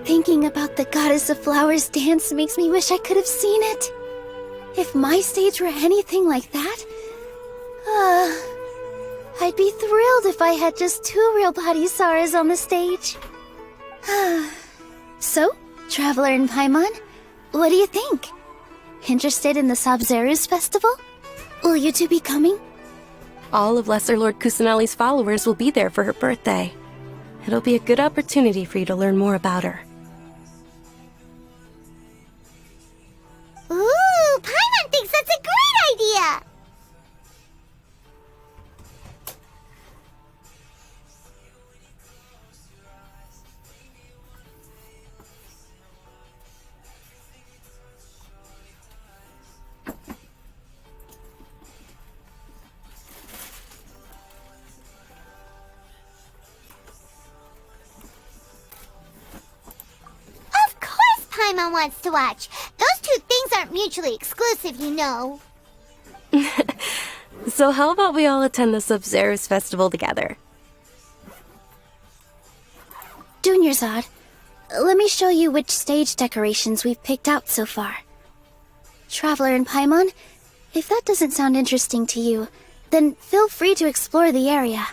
Thinking about the Goddess of Flowers dance makes me wish I could have seen it. If my stage were anything like that, I'd be thrilled if I had just two real parisaras on the stage. So, Traveler and Paimon, what do you think? Interested in the Sub-Zeros festival? Will you two be coming? All of Lesser Lord Kusanali's followers will be there for her birthday. It'll be a good opportunity for you to learn more about her. Ooh, Paimon thinks that's a great idea! Paimon wants to watch. Those two things aren't mutually exclusive, you know. So how about we all attend the Sub-Zeros festival together? Dunyarzad, let me show you which stage decorations we've picked out so far. Traveler and Paimon, if that doesn't sound interesting to you, then feel free to explore the area.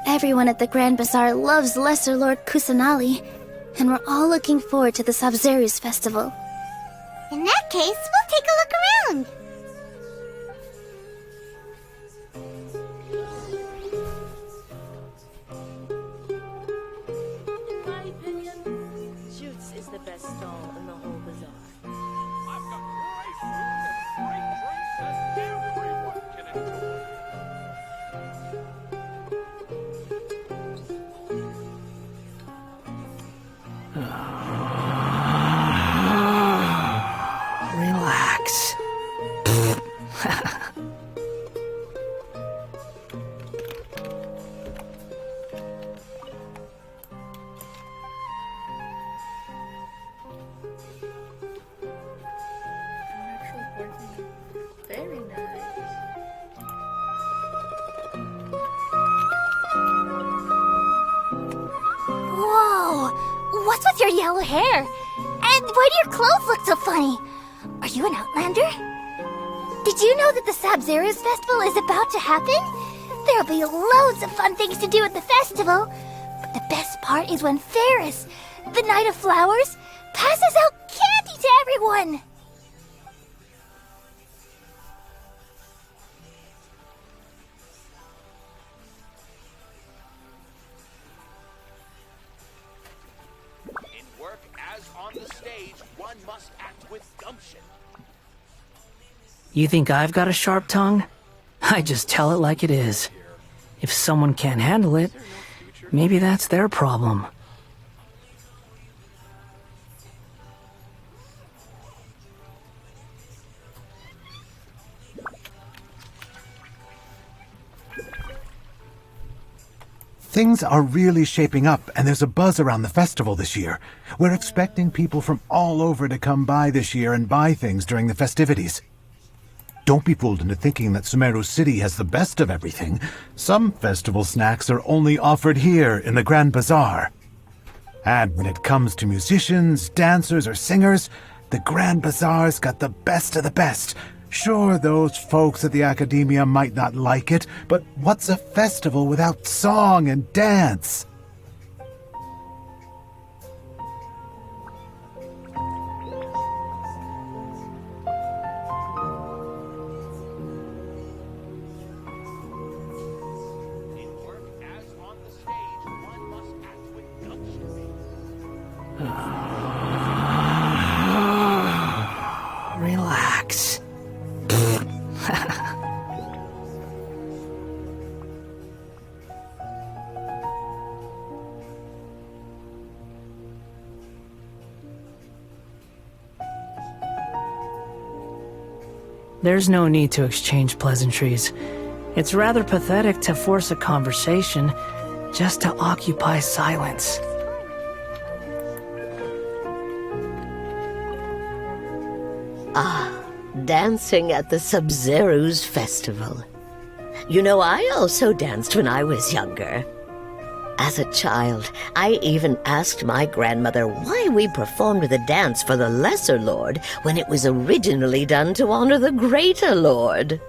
Everyone at the Grand Bazaar loves Lesser Lord Kusanali, and we're all looking forward to the Sub-Zeros festival. In that case, we'll take a look around. In my opinion, Jutes is the best stall in the whole bazaar. I've got great food and great drinks that everyone can enjoy. Relax. Very nice. Whoa! What's with your yellow hair? And why do your clothes look so funny? Are you an Outlander? Did you know that the Sabzeruz festival is about to happen? There'll be loads of fun things to do at the festival. But the best part is when Ferris, the Knight of Flowers, passes out candy to everyone. In work as on the stage, one must act with gumption. You think I've got a sharp tongue? I just tell it like it is. If someone can't handle it, maybe that's their problem. Things are really shaping up, and there's a buzz around the festival this year. We're expecting people from all over to come by this year and buy things during the festivities. Don't be fooled into thinking that Sumeru City has the best of everything. Some festival snacks are only offered here in the Grand Bazaar. And when it comes to musicians, dancers, or singers, the Grand Bazaar's got the best of the best. Sure, those folks at the Academia might not like it, but what's a festival without song and dance? Relax. There's no need to exchange pleasantries. It's rather pathetic to force a conversation just to occupy silence. Ah, dancing at the Sabzeruz festival. You know, I also danced when I was younger. As a child, I even asked my grandmother why we performed the dance for the Lesser Lord when it was originally done to honor the Greater Lord.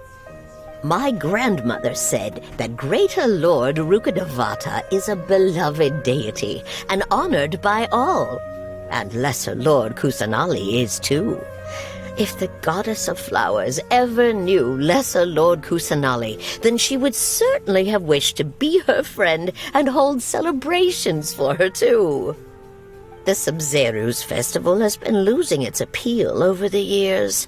My grandmother said that Greater Lord Rukkhadevata is a beloved deity and honored by all, and Lesser Lord Kusanali is too. If the Goddess of Flowers ever knew Lesser Lord Kusanali, then she would certainly have wished to be her friend and hold celebrations for her too. The Sabzeruz festival has been losing its appeal over the years.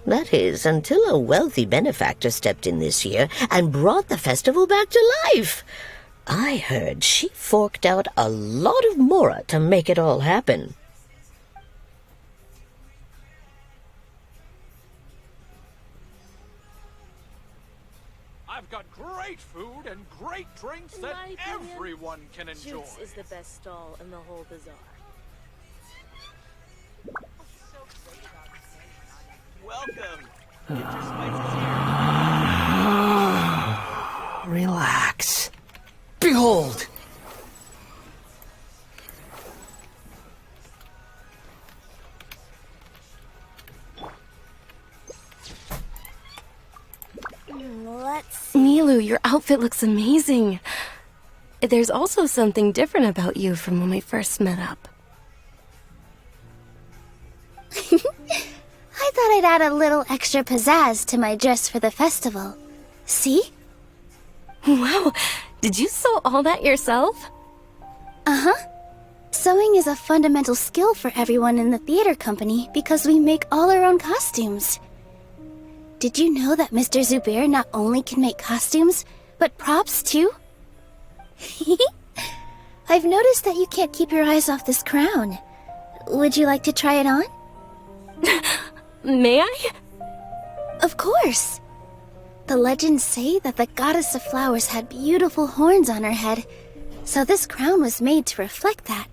That is, until a wealthy benefactor stepped in this year and brought the festival back to life. I heard she forked out a lot of mora to make it all happen. I've got great food and great drinks that everyone can enjoy. Juice is the best stall in the whole bazaar. Welcome. Get your spices here. Relax. Behold! Let's see. Nilu, your outfit looks amazing. There's also something different about you from when we first met up. I thought I'd add a little extra pizzazz to my dress for the festival. See? Wow, did you sew all that yourself? Uh-huh. Sewing is a fundamental skill for everyone in the theater company because we make all our own costumes. Did you know that Mr. Zubair not only can make costumes, but props too? I've noticed that you can't keep your eyes off this crown. Would you like to try it on? May I? Of course. The legends say that the goddess of flowers had beautiful horns on her head, so this crown was made to reflect that.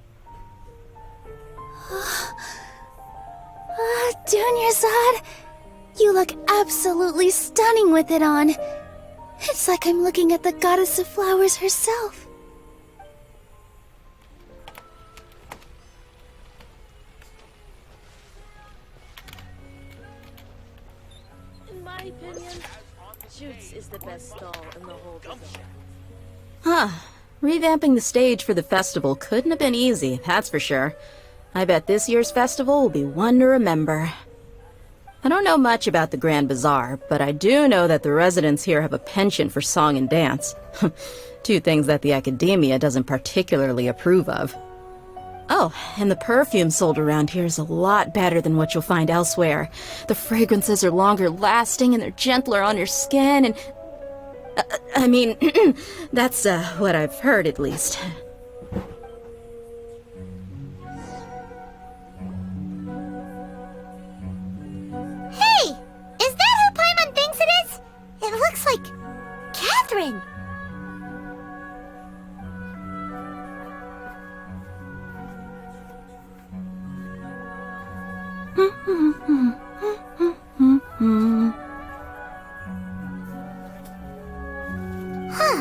Dunyarzad, you look absolutely stunning with it on. It's like I'm looking at the goddess of flowers herself. In my opinion, Shoots is the best stall in the whole business. Huh. Revamping the stage for the festival couldn't have been easy, that's for sure. I bet this year's festival will be one to remember. I don't know much about the Grand Bazaar, but I do know that the residents here have a penchant for song and dance. Two things that the academia doesn't particularly approve of. Oh, and the perfume sold around here is a lot better than what you'll find elsewhere. The fragrances are longer lasting and they're gentler on your skin and... I mean, that's what I've heard at least. Hey! Is that who Paimon thinks it is? It looks like... Catherine! Huh.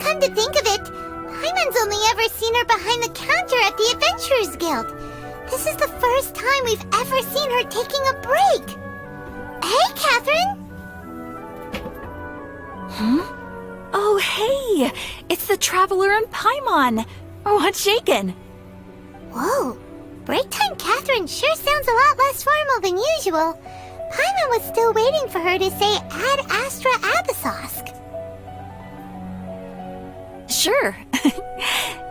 Come to think of it, Paimon's only ever seen her behind the counter at the Adventurers Guild. This is the first time we've ever seen her taking a break. Hey, Catherine! Huh? Oh, hey! It's the Traveler and Paimon! Oh, what's shaken? Whoa! Break time Catherine sure sounds a lot less formal than usual. Paimon was still waiting for her to say Ad Astra Abyssosque. Sure.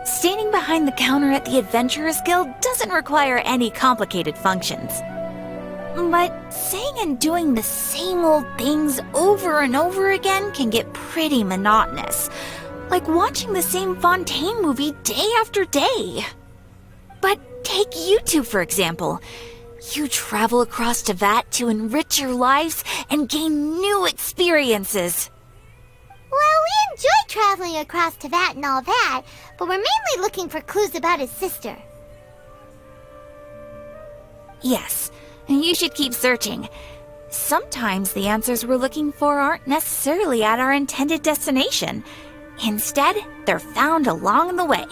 Standing behind the counter at the Adventurers Guild doesn't require any complicated functions. But saying and doing the same old things over and over again can get pretty monotonous. Like watching the same Fontaine movie day after day. But take you two, for example. You travel across Teyvat to enrich your lives and gain new experiences. Well, we enjoy traveling across Teyvat and all that, but we're mainly looking for clues about his sister. Yes, you should keep searching. Sometimes the answers we're looking for aren't necessarily at our intended destination. Instead, they're found along the way.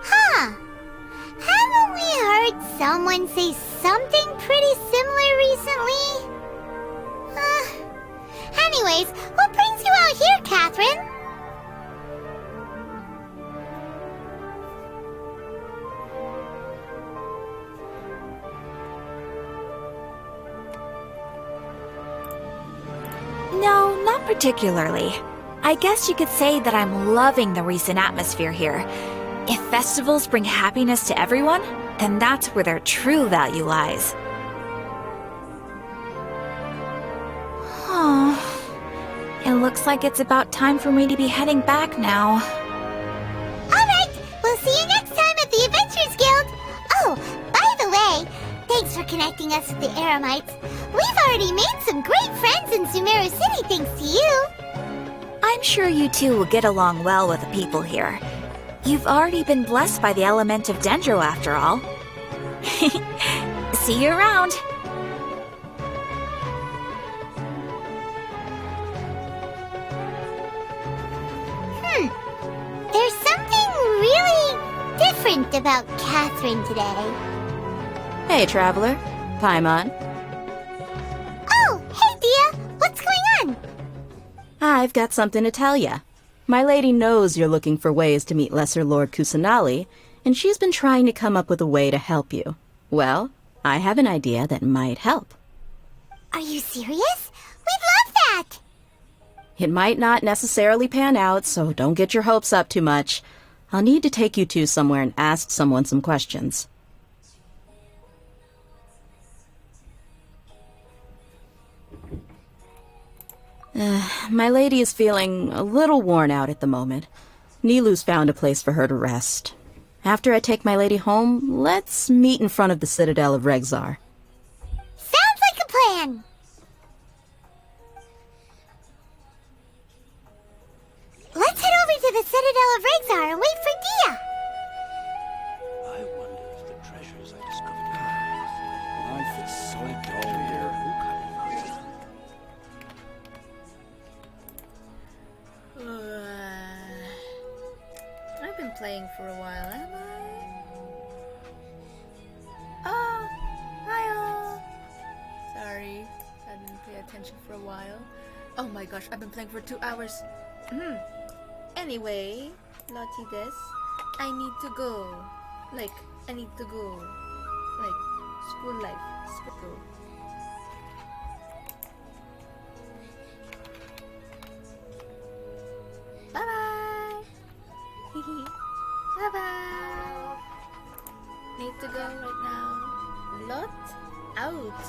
Huh. Haven't we heard someone say something pretty similar recently? Anyways, what brings you out here, Catherine? No, not particularly. I guess you could say that I'm loving the recent atmosphere here. If festivals bring happiness to everyone, then that's where their true value lies. Oh, it looks like it's about time for me to be heading back now. Alright, we'll see you next time at the Adventurers Guild. Oh, by the way, thanks for connecting us with the Eremites. We've already made some great friends in Sumeru City thanks to you. I'm sure you two will get along well with the people here. You've already been blessed by the element of Dendro after all. See you around. There's something really different about Catherine today. Hey, Traveler. Paimon. Oh, hey, Dia. What's going on? I've got something to tell ya. My lady knows you're looking for ways to meet Lesser Lord Kusanali, and she's been trying to come up with a way to help you. Well, I have an idea that might help. Are you serious? We'd love that! It might not necessarily pan out, so don't get your hopes up too much. I'll need to take you two somewhere and ask someone some questions. My lady is feeling a little worn out at the moment. Nilu's found a place for her to rest. After I take my lady home, let's meet in front of the Citadel of Regzar. Sounds like a plan. Let's head over to the Citadel of Rexar and wait for Dia. I wonder if the treasures I discovered life is so dull here. I've been playing for a while, am I? Oh, hi all. Sorry, I didn't pay attention for a while. Oh my gosh, I've been playing for 2 hours. Anyway, Lotie des, I need to go. Like, I need to go. Like, school life. School. Bye-bye. Bye-bye. Need to go right now. Lot out.